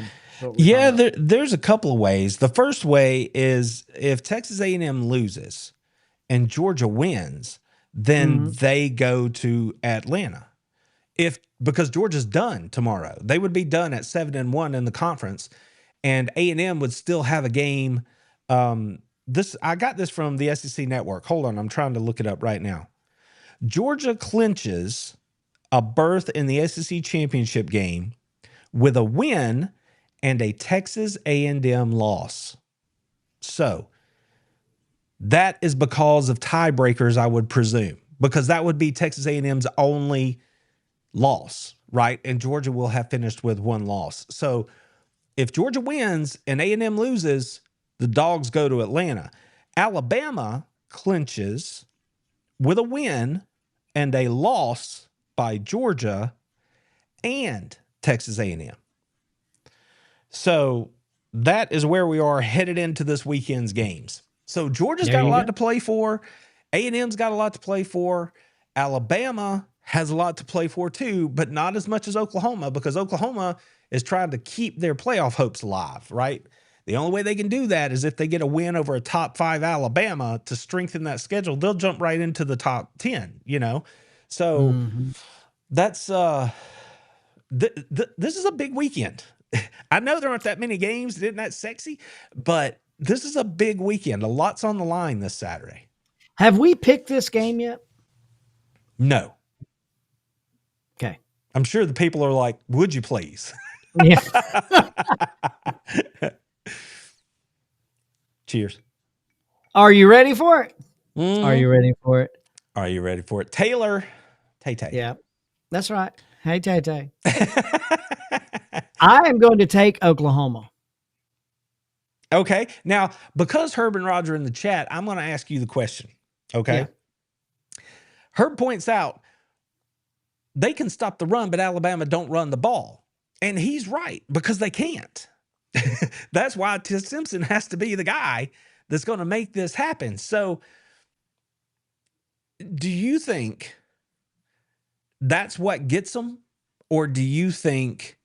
Yeah, there's a couple of ways. The first way is if Texas A&M loses and Georgia wins, then they go to Atlanta. Because Georgia's done tomorrow, they would be done at 7-1 in the conference, and A&M would still have a game. I got this from the SEC Network. Hold on, I'm trying to look it up right now. Georgia clinches a berth in the SEC championship game with a win and a Texas A&M loss. So that is because of tiebreakers, I would presume, because that would be Texas A&M's only loss, right? And Georgia will have finished with one loss. So if Georgia wins and A&M loses, the Dogs go to Atlanta. Alabama clinches with a win and a loss by Georgia and Texas A&M. So that is where we are headed into this weekend's games. So Georgia's got a lot to play for. A&M's got a lot to play for. Alabama has a lot to play for too, but not as much as Oklahoma, because Oklahoma is trying to keep their playoff hopes alive, right? The only way they can do that is if they get a win over a top 5 Alabama to strengthen that schedule. They'll jump right into the top 10, you know? So that's, this is a big weekend. I know there aren't that many games. Isn't that sexy? But this is a big weekend. A lot's on the line this Saturday. Have we picked this game yet? No. Okay. I'm sure the people are like, would you please? Yeah. Cheers. Are you ready for it? Mm. Are you ready for it? Are you ready for it? Taylor. Tay-Tay. Yeah, that's right. Hey, Tay-Tay. I am going to take Oklahoma. Okay. Now, because Herb and Roger in the chat, I'm going to ask you the question. Okay. Yeah. Herb points out they can stop the run, but Alabama don't run the ball. And he's right, because they can't. That's why Simpson has to be the guy that's going to make this happen. So do you think that's what gets them? Or do you think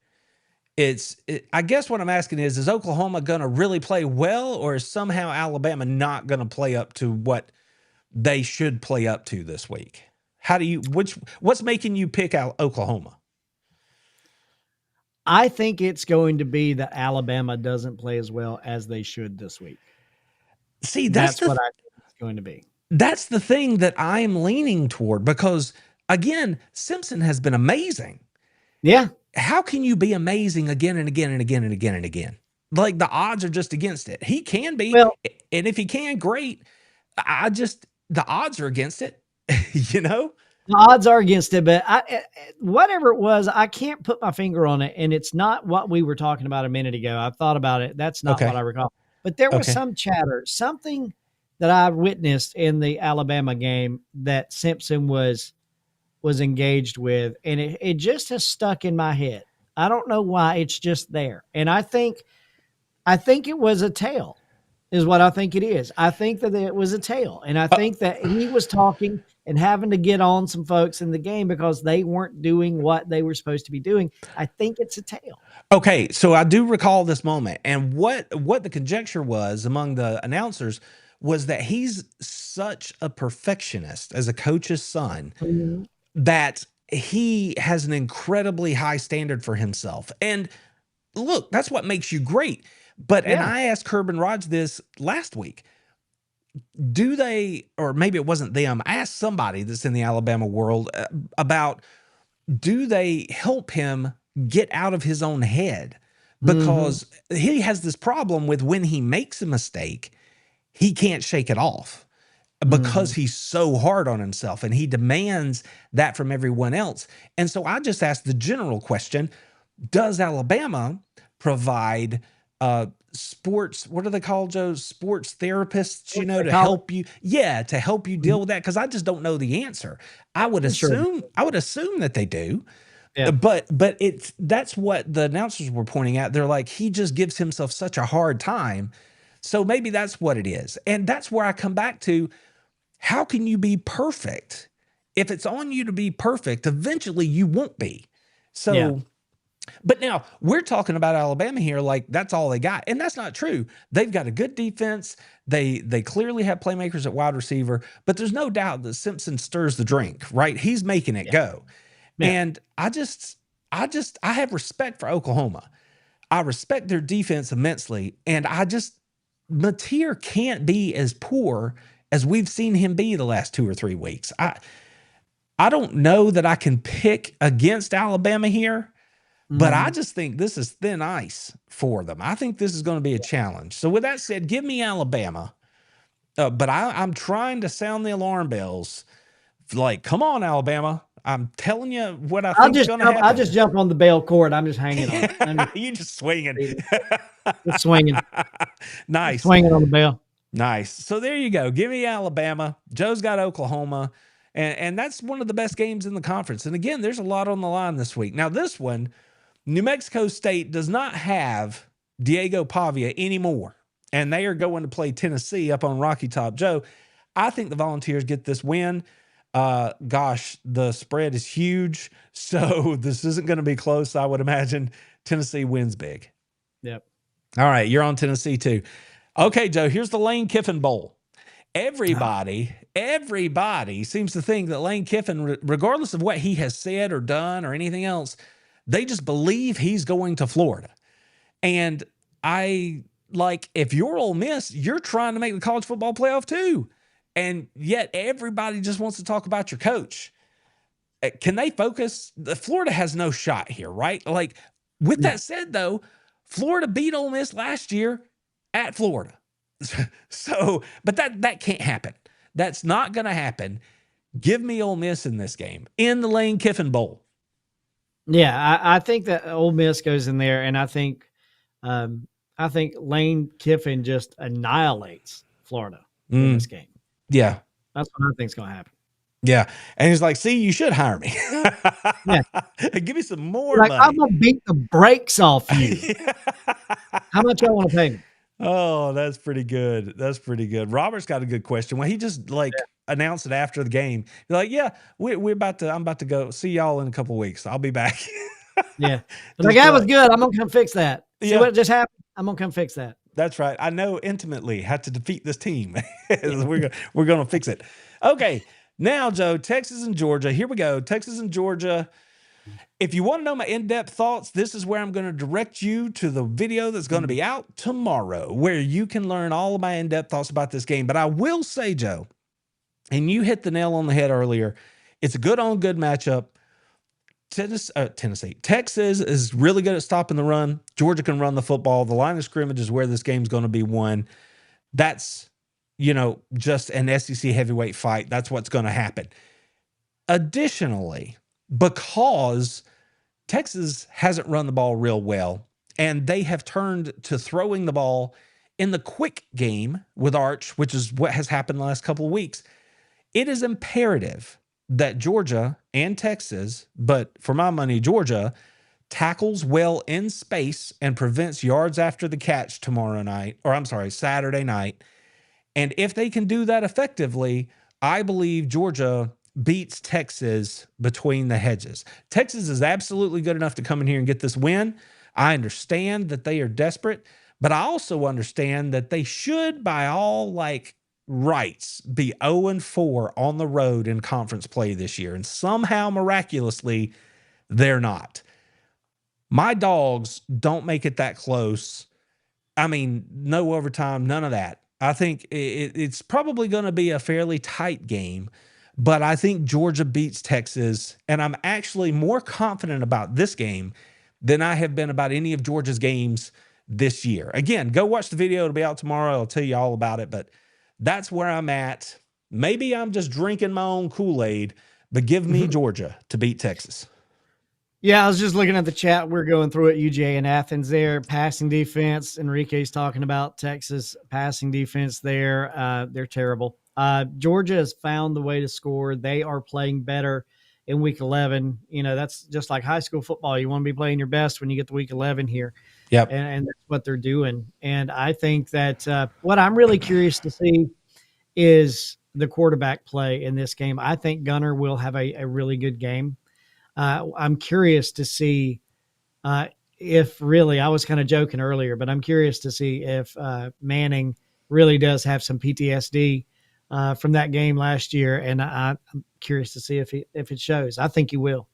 I guess what I'm asking is Oklahoma going to really play well, or is somehow Alabama not going to play up to what they should play up to this week? What's making you pick out Oklahoma? I think it's going to be that Alabama doesn't play as well as they should this week. See, that's what I think it's going to be. That's the thing that I'm leaning toward, because again, Simpson has been amazing. Yeah. How can you be amazing again and again and again and again and again? Like, the odds are just against it. He can be, and if he can, great. The odds are against it, you know? The odds are against it, but whatever it was, I can't put my finger on it, and it's not what we were talking about a minute ago. I've thought about it. That's not what I recall. But there was some chatter, something that I witnessed in the Alabama game that Simpson was engaged with, and it just has stuck in my head. I don't know why, it's just there. And I think it was a tale, is what I think it is. I think that it was a tale, and I think that he was talking and having to get on some folks in the game because they weren't doing what they were supposed to be doing. I think it's a tale. Okay, so I do recall this moment, and what the conjecture was among the announcers was that he's such a perfectionist as a coach's son that he has an incredibly high standard for himself. And look, that's what makes you great. But and I asked Herb and Raj this last week. Do they, or maybe it wasn't them, I asked somebody that's in the Alabama world about, do they help him get out of his own head? Because he has this problem with when he makes a mistake, he can't shake it off because he's so hard on himself and he demands that from everyone else. And so I just asked the general question, does Alabama provide sports, what are they called, Joe? Sports therapists, you know, to help you. Yeah, to help you deal with that. Because I just don't know the answer. I would assume that they do. Yeah. But that's what the announcers were pointing out. They're like, he just gives himself such a hard time. So maybe that's what it is. And that's where I come back to, how can you be perfect? If it's on you to be perfect, eventually you won't be. So but now we're talking about Alabama here like that's all they got. And that's not true. They've got a good defense. They clearly have playmakers at wide receiver, but there's no doubt that Simpson stirs the drink, right? He's making it go. Yeah. And I have respect for Oklahoma. I respect their defense immensely. And Mateer can't be as poor as we've seen him be the last 2 or 3 weeks. I don't know that I can pick against Alabama here. But I just think this is thin ice for them. I think this is going to be a challenge. So with that said, give me Alabama. But I'm trying to sound the alarm bells. Like, come on, Alabama. I'm telling you what I think is going to happen. I'll just jump on the bail cord. I'm just hanging on. You just swinging. Just swinging. Nice. Just swinging on the bail. Nice. So there you go. Give me Alabama. Joe's got Oklahoma. And that's one of the best games in the conference. And again, there's a lot on the line this week. Now, this one, New Mexico State does not have Diego Pavia anymore, and they are going to play Tennessee up on Rocky Top. Joe, I think the Volunteers get this win. Gosh, the spread is huge, so this isn't going to be close, I would imagine. Tennessee wins big. Yep. All right, you're on Tennessee too. Okay, Joe, here's the Lane Kiffin Bowl. Everybody seems to think that Lane Kiffin, regardless of what he has said or done or anything else, they just believe he's going to Florida. And I like, if you're Ole Miss, you're trying to make the college football playoff too. And yet everybody just wants to talk about your coach. Can they focus? Florida has no shot here, right? Like, with that said, though, Florida beat Ole Miss last year at Florida. So, but that can't happen. That's not going to happen. Give me Ole Miss in this game in the Lane Kiffin Bowl. Yeah, I think that Ole Miss goes in there, and I think Lane Kiffin just annihilates Florida in this game. Yeah, that's what I think is going to happen. Yeah, and he's like, "See, you should hire me. Yeah, give me some more like, money. I'm gonna beat the brakes off you. How much y'all want to pay me?" Oh, that's pretty good. That's pretty good. Robert's got a good question. Well, he just announced it after the game. You're like, "Yeah, I'm about to go. See y'all in a couple of weeks. I'll be back." Yeah, like, that was good. I'm gonna come fix that. See what just happened? I'm gonna come fix that. That's right. I know intimately how to defeat this team. We're gonna fix it. Okay. Now, Joe, Texas and Georgia. Here we go. Texas and Georgia. If you want to know my in-depth thoughts, this is where I'm going to direct you to the video that's going to be out tomorrow, where you can learn all of my in-depth thoughts about this game. But I will say, Joe, and you hit the nail on the head earlier, it's a good-on-good matchup. Texas is really good at stopping the run. Georgia can run the football. The line of scrimmage is where this game's going to be won. That's, just an SEC heavyweight fight. That's what's going to happen. Additionally, because Texas hasn't run the ball real well, and they have turned to throwing the ball in the quick game with Arch, which is what has happened the last couple of weeks, it is imperative that Georgia and Texas, but for my money, Georgia, tackles well in space and prevents yards after the catch Saturday night. And if they can do that effectively, I believe Georgia beats Texas between the hedges. Texas is absolutely good enough to come in here and get this win. I understand that they are desperate, but I also understand that they should, by all rights, be 0-4 on the road in conference play this year. And somehow, miraculously, they're not. My Dogs don't make it that close. I mean, no overtime, none of that. I think it's probably going to be a fairly tight game, but I think Georgia beats Texas, and I'm actually more confident about this game than I have been about any of Georgia's games this year. Again, go watch the video. It'll be out tomorrow. I'll tell you all about it, but that's where I'm at. Maybe I'm just drinking my own Kool-Aid, but give me Georgia to beat Texas. Yeah, I was just looking at the chat. We're going through it. UJ in Athens there. Passing defense. Enrique's talking about Texas passing defense there. They're terrible. Georgia has found the way to score. They are playing better in week 11. That's just like high school football. You want to be playing your best when you get to week 11 here. Yep. And that's what they're doing. And I think that what I'm really curious to see is the quarterback play in this game. I think Gunner will have a really good game. I'm curious to see if really, I was kind of joking earlier, but I'm curious to see if Manning really does have some PTSD from that game last year. And I'm curious to see if it shows. I think he will.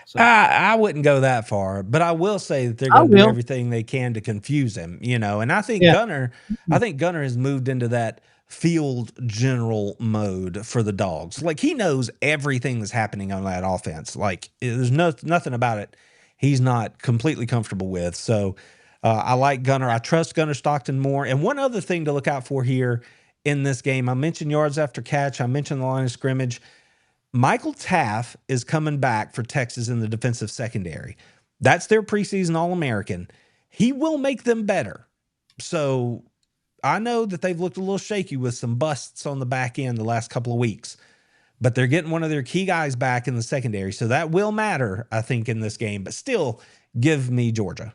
So. I wouldn't go that far, but I will say that they're going to do everything they can to confuse him, and I think Gunner has moved into that field general mode for the Dogs. Like, he knows everything that's happening on that offense. Like, there's nothing about it he's not completely comfortable with. So I like Gunner. I trust Gunner Stockton more. And one other thing to look out for here in this game, I mentioned yards after catch. I mentioned the line of scrimmage. Michael Taff is coming back for Texas in the defensive secondary. That's their preseason All-American. He will make them better. So I know that they've looked a little shaky with some busts on the back end the last couple of weeks, but they're getting one of their key guys back in the secondary. So that will matter, I think, in this game, but still give me Georgia.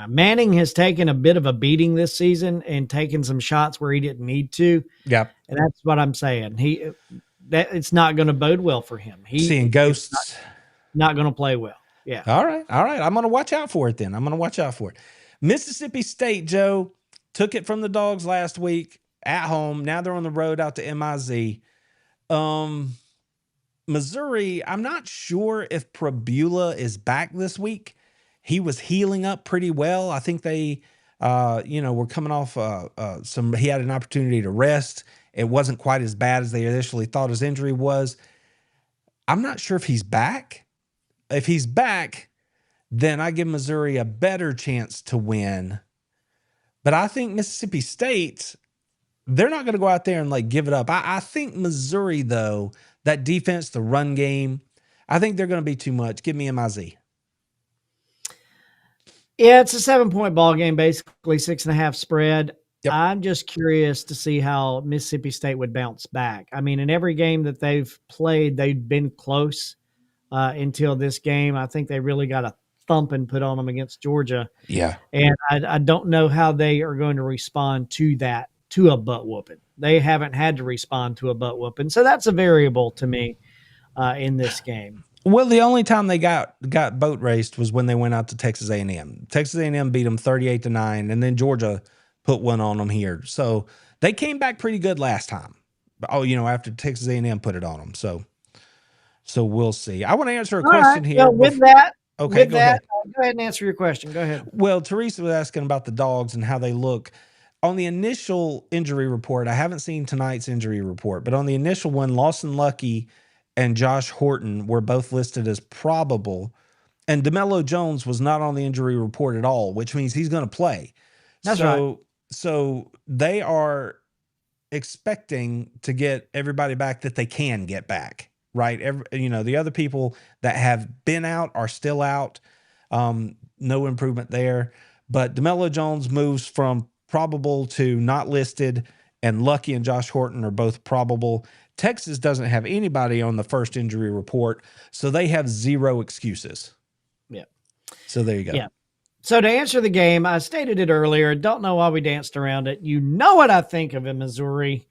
Manning has taken a bit of a beating this season and taken some shots where he didn't need to. Yep. And that's what I'm saying. It's not going to bode well for him. Seeing ghosts. Not going to play well. Yeah. All right. I'm going to watch out for it then. Mississippi State, Joe, took it from the Dogs last week at home. Now they're on the road out to MIZ. Missouri, I'm not sure if Prabula is back this week. He was healing up pretty well. I think they We're coming off he had an opportunity to rest. It wasn't quite as bad as they initially thought his injury was. I'm not sure if he's back. If he's back, then I give Missouri a better chance to win. But I think Mississippi State, they're not going to go out there and like give it up. I think Missouri, though, that defense, the run game, I think they're going to be too much. Give me MIZ. Yeah, it's a 7-point ball game, basically 6.5 spread. Yep. I'm just curious to see how Mississippi State would bounce back. I mean, in every game that they've played, they've been close until this game. I think they really got a thumping put on them against Georgia. Yeah. And I don't know how they are going to respond to that, to a butt whooping. They haven't had to respond to a butt whooping. So that's a variable to me in this game. Well, the only time they got boat raced was when they went out to Texas A&M. Texas A&M beat them 38-9, and then Georgia put one on them here. So they came back pretty good last time. After Texas A&M put it on them. So we'll see. I want to answer a question here. So with that, okay, go ahead. Go ahead and answer your question. Go ahead. Well, Teresa was asking about the Dogs and how they look. On the initial injury report, I haven't seen tonight's injury report, but on the initial one, Lawson Lucky and Josh Horton were both listed as probable, and DeMello Jones was not on the injury report at all, which means he's going to play. That's right. So they are expecting to get everybody back that they can get back, right? The other people that have been out are still out. No improvement there. But DeMello Jones moves from probable to not listed, and Lucky and Josh Horton are both probable. Texas doesn't have anybody on the first injury report, so they have zero excuses. Yeah. So there you go. Yeah. So to answer the game, I stated it earlier. Don't know why we danced around it. You know what I think of in Missouri.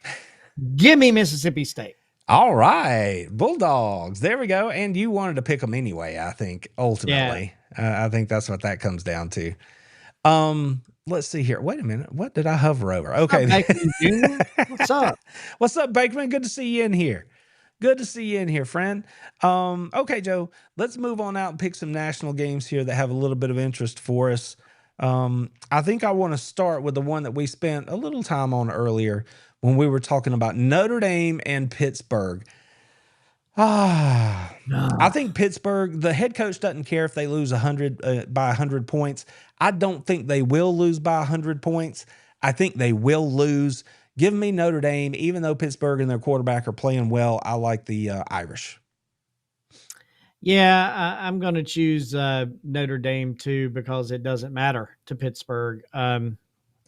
Give me Mississippi State. All right. Bulldogs. There we go. And you wanted to pick them anyway, I think, ultimately. Yeah. I think that's what that comes down to. Let's see here. Wait a minute. What did I hover over? Okay. What's up? What's up, Bakeman? Good to see you in here. Good to see you in here, friend. Okay, Joe, let's move on out and pick some national games here that have a little bit of interest for us. I think I want to start with the one that we spent a little time on earlier when we were talking about Notre Dame and Pittsburgh. I think Pittsburgh, the head coach doesn't care if they lose 100 by 100 points. I don't think they will lose by 100 points. I think they will lose. Give me Notre Dame, even though Pittsburgh and their quarterback are playing well. I like the Irish. Yeah, I'm going to choose Notre Dame too because it doesn't matter to Pittsburgh.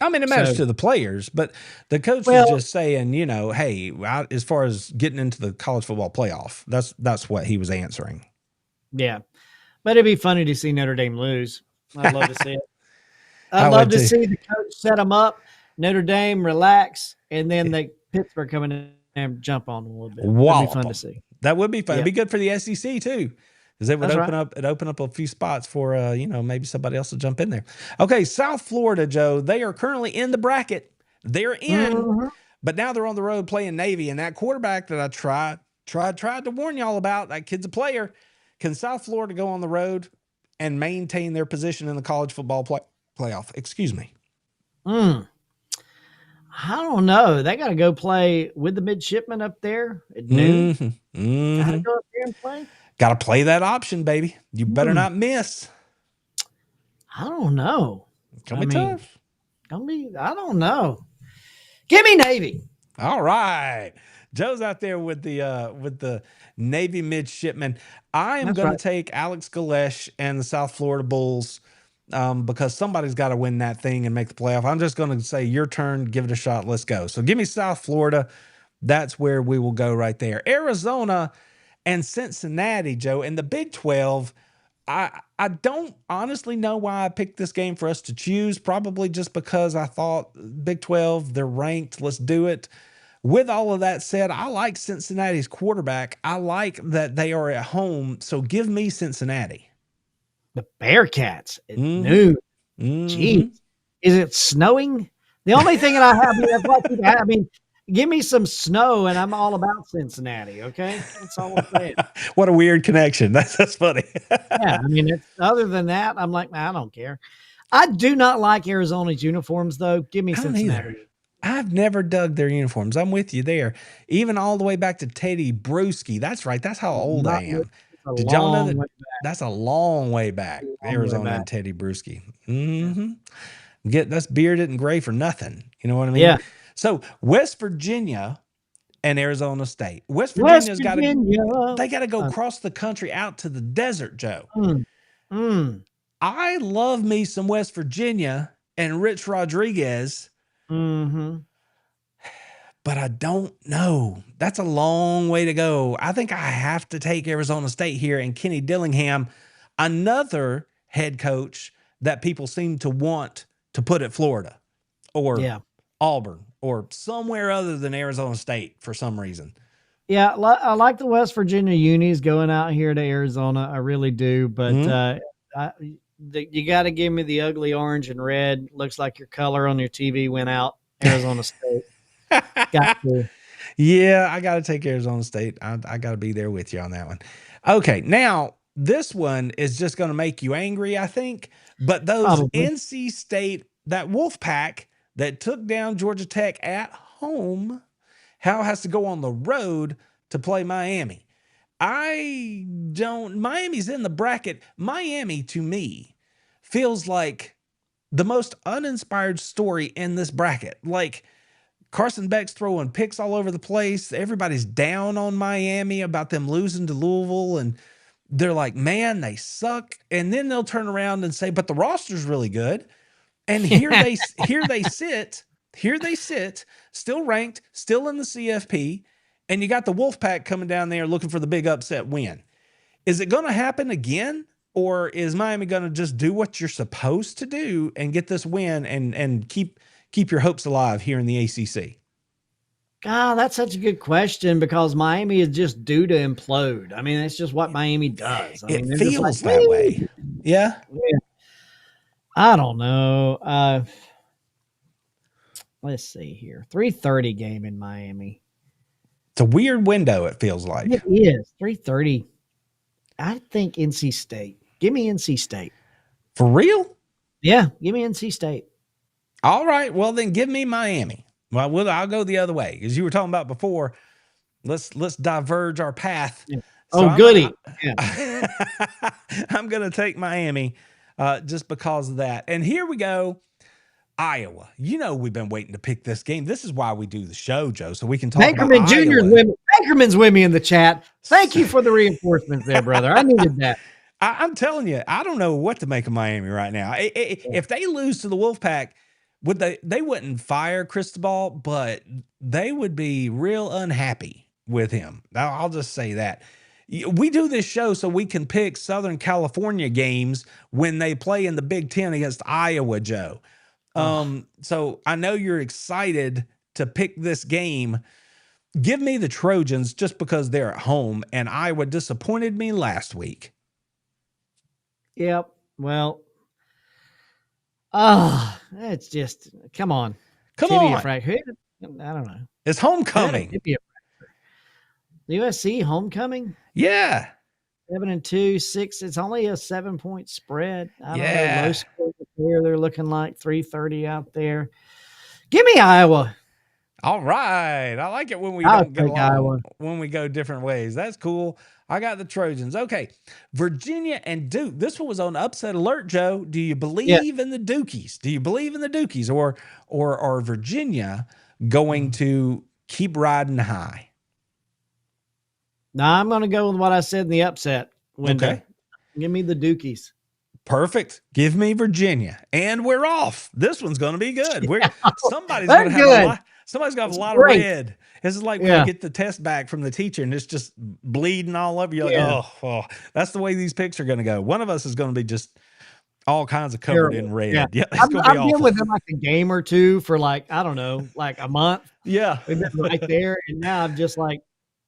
It matters to the players, but the coach is just saying, hey, as far as getting into the college football playoff, that's what he was answering. Yeah, but it'd be funny to see Notre Dame lose. I'd love to see it. I'd love to see the coach set them up, Notre Dame relax, and then Pittsburgh come in and jump on them a little bit. Wow. That'd be fun to see. That would be fun. It'd be good for the SEC too. Because it would open up a few spots for maybe somebody else to jump in there. Okay, South Florida, Joe. They are currently in the bracket. They're in, but now they're on the road playing Navy. And that quarterback that I tried to warn y'all about, that kid's a player. Can South Florida go on the road and maintain their position in the college football playoff? Excuse me. I don't know. They got to go play with the midshipmen up there at noon. Got to go up there and play. Got to play that option, baby. You better not miss. I don't know. It's going to be tough. I don't know. Give me Navy. All right. Joe's out there with the Navy midshipmen. I am going to take Alex Galesh and the South Florida Bulls because somebody's got to win that thing and make the playoff. I'm just going to say, your turn. Give it a shot. Let's go. So give me South Florida. That's where we will go right there. Arizona and Cincinnati, Joe, in the Big 12, I don't honestly know why I picked this game for us to choose. Probably just because I thought Big 12, they're ranked. Let's do it. With all of that said, I like Cincinnati's quarterback. I like that they are at home. So give me Cincinnati. The Bearcats at noon. Jeez. Is it snowing? The only thing that I have, give me some snow and I'm all about Cincinnati. Okay. That's all I'm saying. What a weird connection. That's funny. Yeah. Other than that, I'm like, I don't care. I do not like Arizona's uniforms, though. Give me I don't Cincinnati. either. I've never dug their uniforms. I'm with you there. Even all the way back to Teddy Bruschi. That's right. That's how old I am. Did y'all know that? That's a long way back. Arizona and Teddy Bruschi. That's bearded and gray for nothing. You know what I mean? Yeah. So West Virginia and Arizona State. West Virginia's got to. They got to go cross the country out to the desert, Joe. I love me some West Virginia and Rich Rodriguez. But I don't know. That's a long way to go. I think I have to take Arizona State here, and Kenny Dillingham, another head coach that people seem to want to put at Florida or Auburn or somewhere other than Arizona State for some reason. Yeah, I like the West Virginia unis going out here to Arizona. I really do. But you got to give me the ugly orange and red. Looks like your color on your TV went out. Arizona State. Got to. Yeah, I got to take Arizona State. I got to be there with you on that one. Okay, now this one is just going to make you angry, I think. But those NC State, that Wolfpack that took down Georgia Tech at home, how has to go on the road to play Miami. Miami's in the bracket. Miami, to me, feels like the most uninspired story in this bracket. Like, Carson Beck's throwing picks all over the place. Everybody's down on Miami about them losing to Louisville. And they're like, man, they suck. And then they'll turn around and say, but the roster's really good. And here they sit, still ranked, still in the CFP. And you got the Wolfpack coming down there looking for the big upset win. Is it going to happen again? Or is Miami going to just do what you're supposed to do and get this win and keep your hopes alive here in the ACC? God, that's such a good question because Miami is just due to implode. I mean, that's just what Miami does. It feels that way. Yeah. I don't know. Let's see here. 3:30 game in Miami. It's a weird window, it feels like. It is. 3:30. I think NC State. Give me NC State. For real? Yeah, give me NC State. All right. Well, then give me Miami. Well, I'll go the other way. As you were talking about before, let's diverge our path. Yeah. So goody. I'm going to take Miami just because of that. And here we go. Iowa. You know we've been waiting to pick this game. This is why we do the show, Joe, so we can talk about Iowa. Bankerman's with me in the chat. Thank you for the reinforcements there, brother. I needed that. I'm telling you, I don't know what to make of Miami right now. If they lose to the Wolfpack, they wouldn't fire Cristobal, but they would be real unhappy with him. I'll just say that. We do this show so we can pick Southern California games when they play in the Big Ten against Iowa, Joe. So I know you're excited to pick this game. Give me the Trojans just because they're at home, and Iowa disappointed me last week. Yep. Well, it's just, come on. Come on. I don't know. It's homecoming. The USC homecoming? Yeah. 7-2, 6. It's only a 7-point spread. I don't know. Low score there. They're looking like 3:30 out there. Give me Iowa. All right. I like it when we don't get along, when we go different ways. That's cool. I got the Trojans. Okay. Virginia and Duke. This one was on upset alert, Joe. Do you believe in the Dukies? Do you believe in the Dukies? Or are Virginia going to keep riding high? No, I'm going to go with what I said in the upset window. Okay. Give me the Dukies. Perfect. Give me Virginia. And we're off. This one's going to be good. Somebody's going to have a lot of red. This is like when you get the test back from the teacher and it's just bleeding all over. You're like, oh, that's the way these picks are going to go. One of us is going to be just all kinds of covered in red. Yeah, I'm dealing with them like a game or two for like, I don't know, like a month. Yeah. We've been right there. And now I'm just like,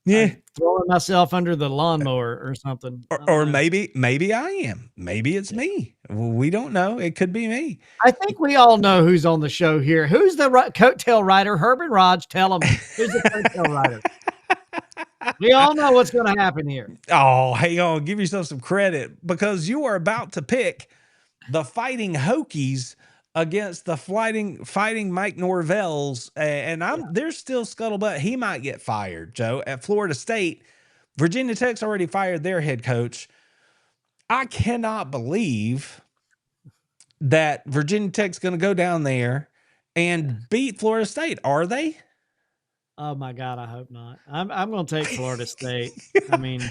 I'm throwing myself under the lawnmower or something. Or maybe I am. Maybe it's me. We don't know. It could be me. I think we all know who's on the show here. Who's the coattail rider? Herb and Raj, tell them who's the coattail rider. We all know what's going to happen here. Oh, hang on. Give yourself some credit because you are about to pick the Fighting Hokies against the fighting Mike Norvell's, and there's still scuttlebutt he might get fired, Joe, at Florida State. Virginia Tech's already fired their head coach. I cannot believe that Virginia Tech's going to go down there and beat Florida State. Are they? Oh my God, I hope not. I'm going to take Florida State. I mean,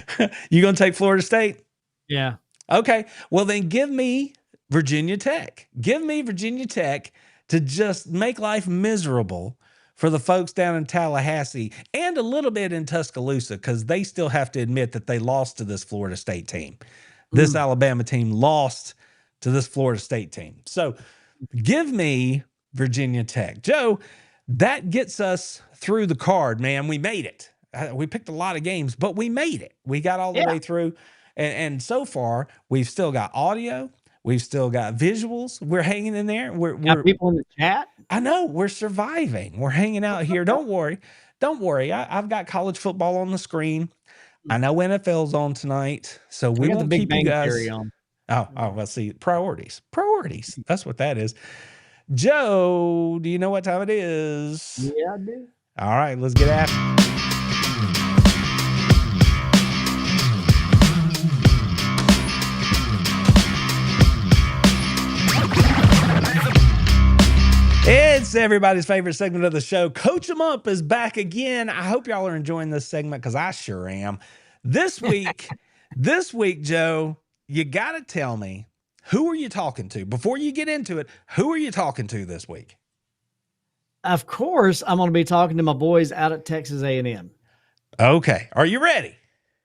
you going to take Florida State? yeah. Okay. Well, then give me Virginia Tech. Give me Virginia Tech to just make life miserable for the folks down in Tallahassee and a little bit in Tuscaloosa, because they still have to admit that they lost to this Florida State team. This Alabama team lost to this Florida State team. So give me Virginia Tech. Joe, that gets us through the card, man. We made it. We picked a lot of games, but we made it. We got all the way through. And so far, we've still got audio. We've still got visuals. We're hanging in there. We're people in the chat. I know, we're surviving. We're hanging out here. Don't worry. Don't worry. I've got college football on the screen. I know NFL's on tonight, so we won't keep you guys. Oh, let's see. Priorities. That's what that is. Joe, do you know what time it is? Yeah, I do. All right, let's get after it. It's everybody's favorite segment of the show. Coach 'em Up is back again. I hope y'all are enjoying this segment, because I sure am. This week, Joe, you got to tell me, who are you talking to? Before you get into it, who are you talking to this week? Of course, I'm going to be talking to my boys out at Texas A&M. Okay. Are you ready?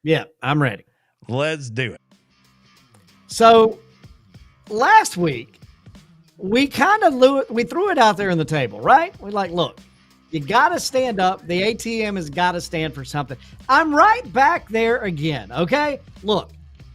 Yeah, I'm ready. Let's do it. So last week, we kind of threw it out there on the table, right? We're like, look, you got to stand up. The ATM has got to stand for something. I'm right back there again, okay? Look,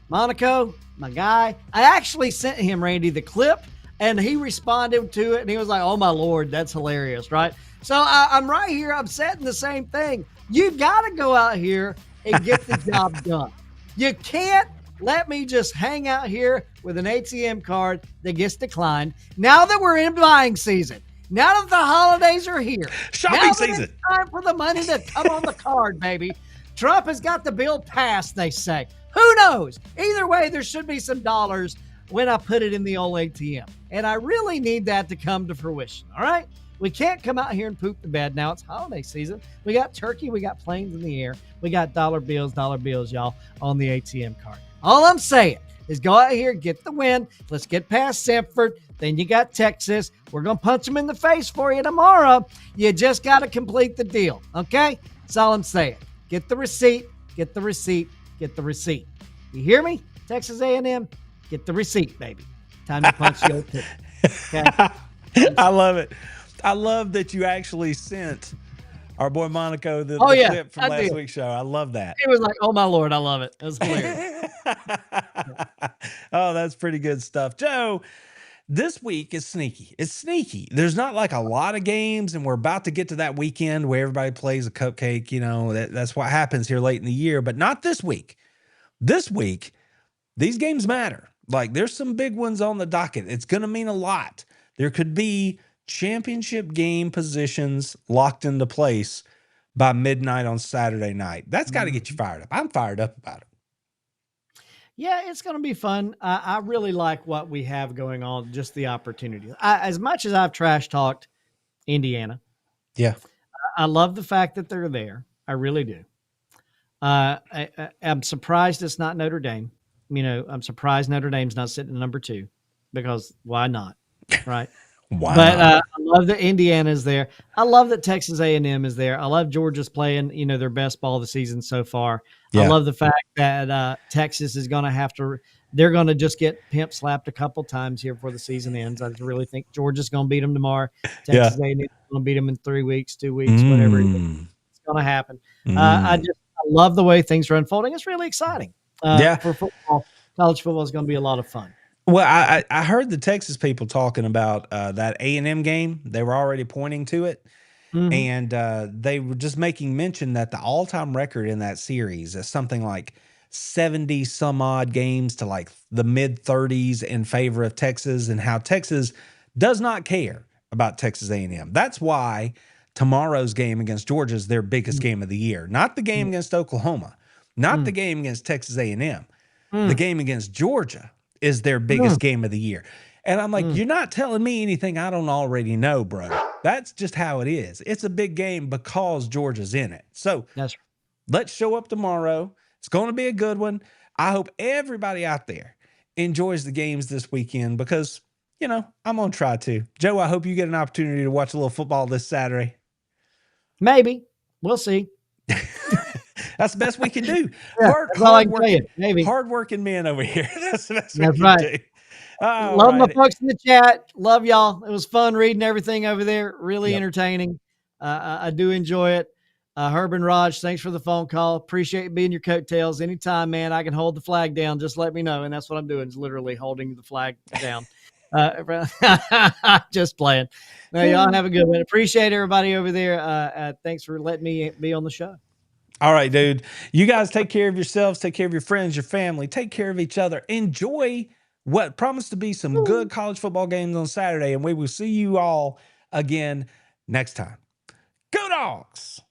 Monaco, my guy, I actually sent him, Randy, the clip, and he responded to it, and he was like, oh, my Lord, that's hilarious, right? So I'm right here. I'm saying the same thing. You've got to go out here and get the job done. You can't let me just hang out here with an ATM card that gets declined. Now that we're in buying season, now that the holidays are here, shopping season, it's time for the money to come on the card, baby. Trump has got the bill passed, they say. Who knows? Either way, there should be some dollars when I put it in the old ATM. And I really need that to come to fruition, all right? We can't come out here and poop the bed. Now it's holiday season. We got turkey. We got planes in the air. We got dollar bills, y'all, on the ATM card. All I'm saying is go out here, get the win. Let's get past Sanford. Then you got Texas. We're going to punch them in the face for you tomorrow. You just got to complete the deal, okay? That's all I'm saying. Get the receipt, get the receipt, get the receipt. You hear me? Texas A&M, get the receipt, baby. Time to punch your ticket. Okay? I love it. I love that you actually sent our boy Monaco the clip from last week's show. I love that. It was like, oh, my Lord, I love it. It was hilarious. Oh, that's pretty good stuff. Joe, this week is sneaky. It's sneaky. There's not like a lot of games, and we're about to get to that weekend where everybody plays a cupcake. You know, that's what happens here late in the year, but not this week. This week, these games matter. Like, there's some big ones on the docket. It's going to mean a lot. There could be championship game positions locked into place by midnight on Saturday night. That's got to get you fired up. I'm fired up about it. Yeah, it's going to be fun. I really like what we have going on, just the opportunity. As much as I've trash talked Indiana, yeah, I love the fact that they're there. I really do. I'm surprised it's not Notre Dame. You know, I'm surprised Notre Dame's not sitting at number 2, because why not, right? Wow. But I love that Indiana's there. I love that Texas A&M is there. I love Georgia's playing, their best ball of the season so far. Yeah. I love the fact that Texas is going to they're going to just get pimp slapped a couple times here before the season ends. I really think Georgia's going to beat them tomorrow. Texas A&M is going to beat them in 3 weeks, 2 weeks, whatever it is. It's going to happen. I love the way things are unfolding. It's really exciting. For football. College football is going to be a lot of fun. Well, I heard the Texas people talking about that A&M game. They were already pointing to it. Mm-hmm. And they were just making mention that the all-time record in that series is something like 70 some odd games to like the mid 30s in favor of Texas, and how Texas does not care about Texas A&M. That's why tomorrow's game against Georgia is their biggest game of the year. Not the game against Oklahoma, not the game against Texas A&M. The game against Georgia is their biggest game of the year. And I'm like, you're not telling me anything I don't already know, bro. That's just how it is. It's a big game because Georgia's in it. So That's let's show up tomorrow. It's going to be a good one. I hope everybody out there enjoys the games this weekend because, you know, I'm going to try to. Joe, I hope you get an opportunity to watch a little football this Saturday. maybe. We'll see. That's the best we can do. Yeah, that's all I can tell you. Maybe. Hard-working men over here. That's the best That's we can right. do. All Love my right. folks in the chat. Love y'all. It was fun reading everything over there. Really entertaining. I do enjoy it. Herb and Raj, thanks for the phone call. Appreciate being your coattails. Anytime, man, I can hold the flag down. Just let me know. And that's what I'm doing, is literally holding the flag down. Just playing. No, y'all have a good one. Appreciate everybody over there. Thanks for letting me be on the show. All right, dude. You guys take care of yourselves. Take care of your friends, your family. Take care of each other. Enjoy what promise to be some good college football games on Saturday. And we will see you all again next time. Go Dogs!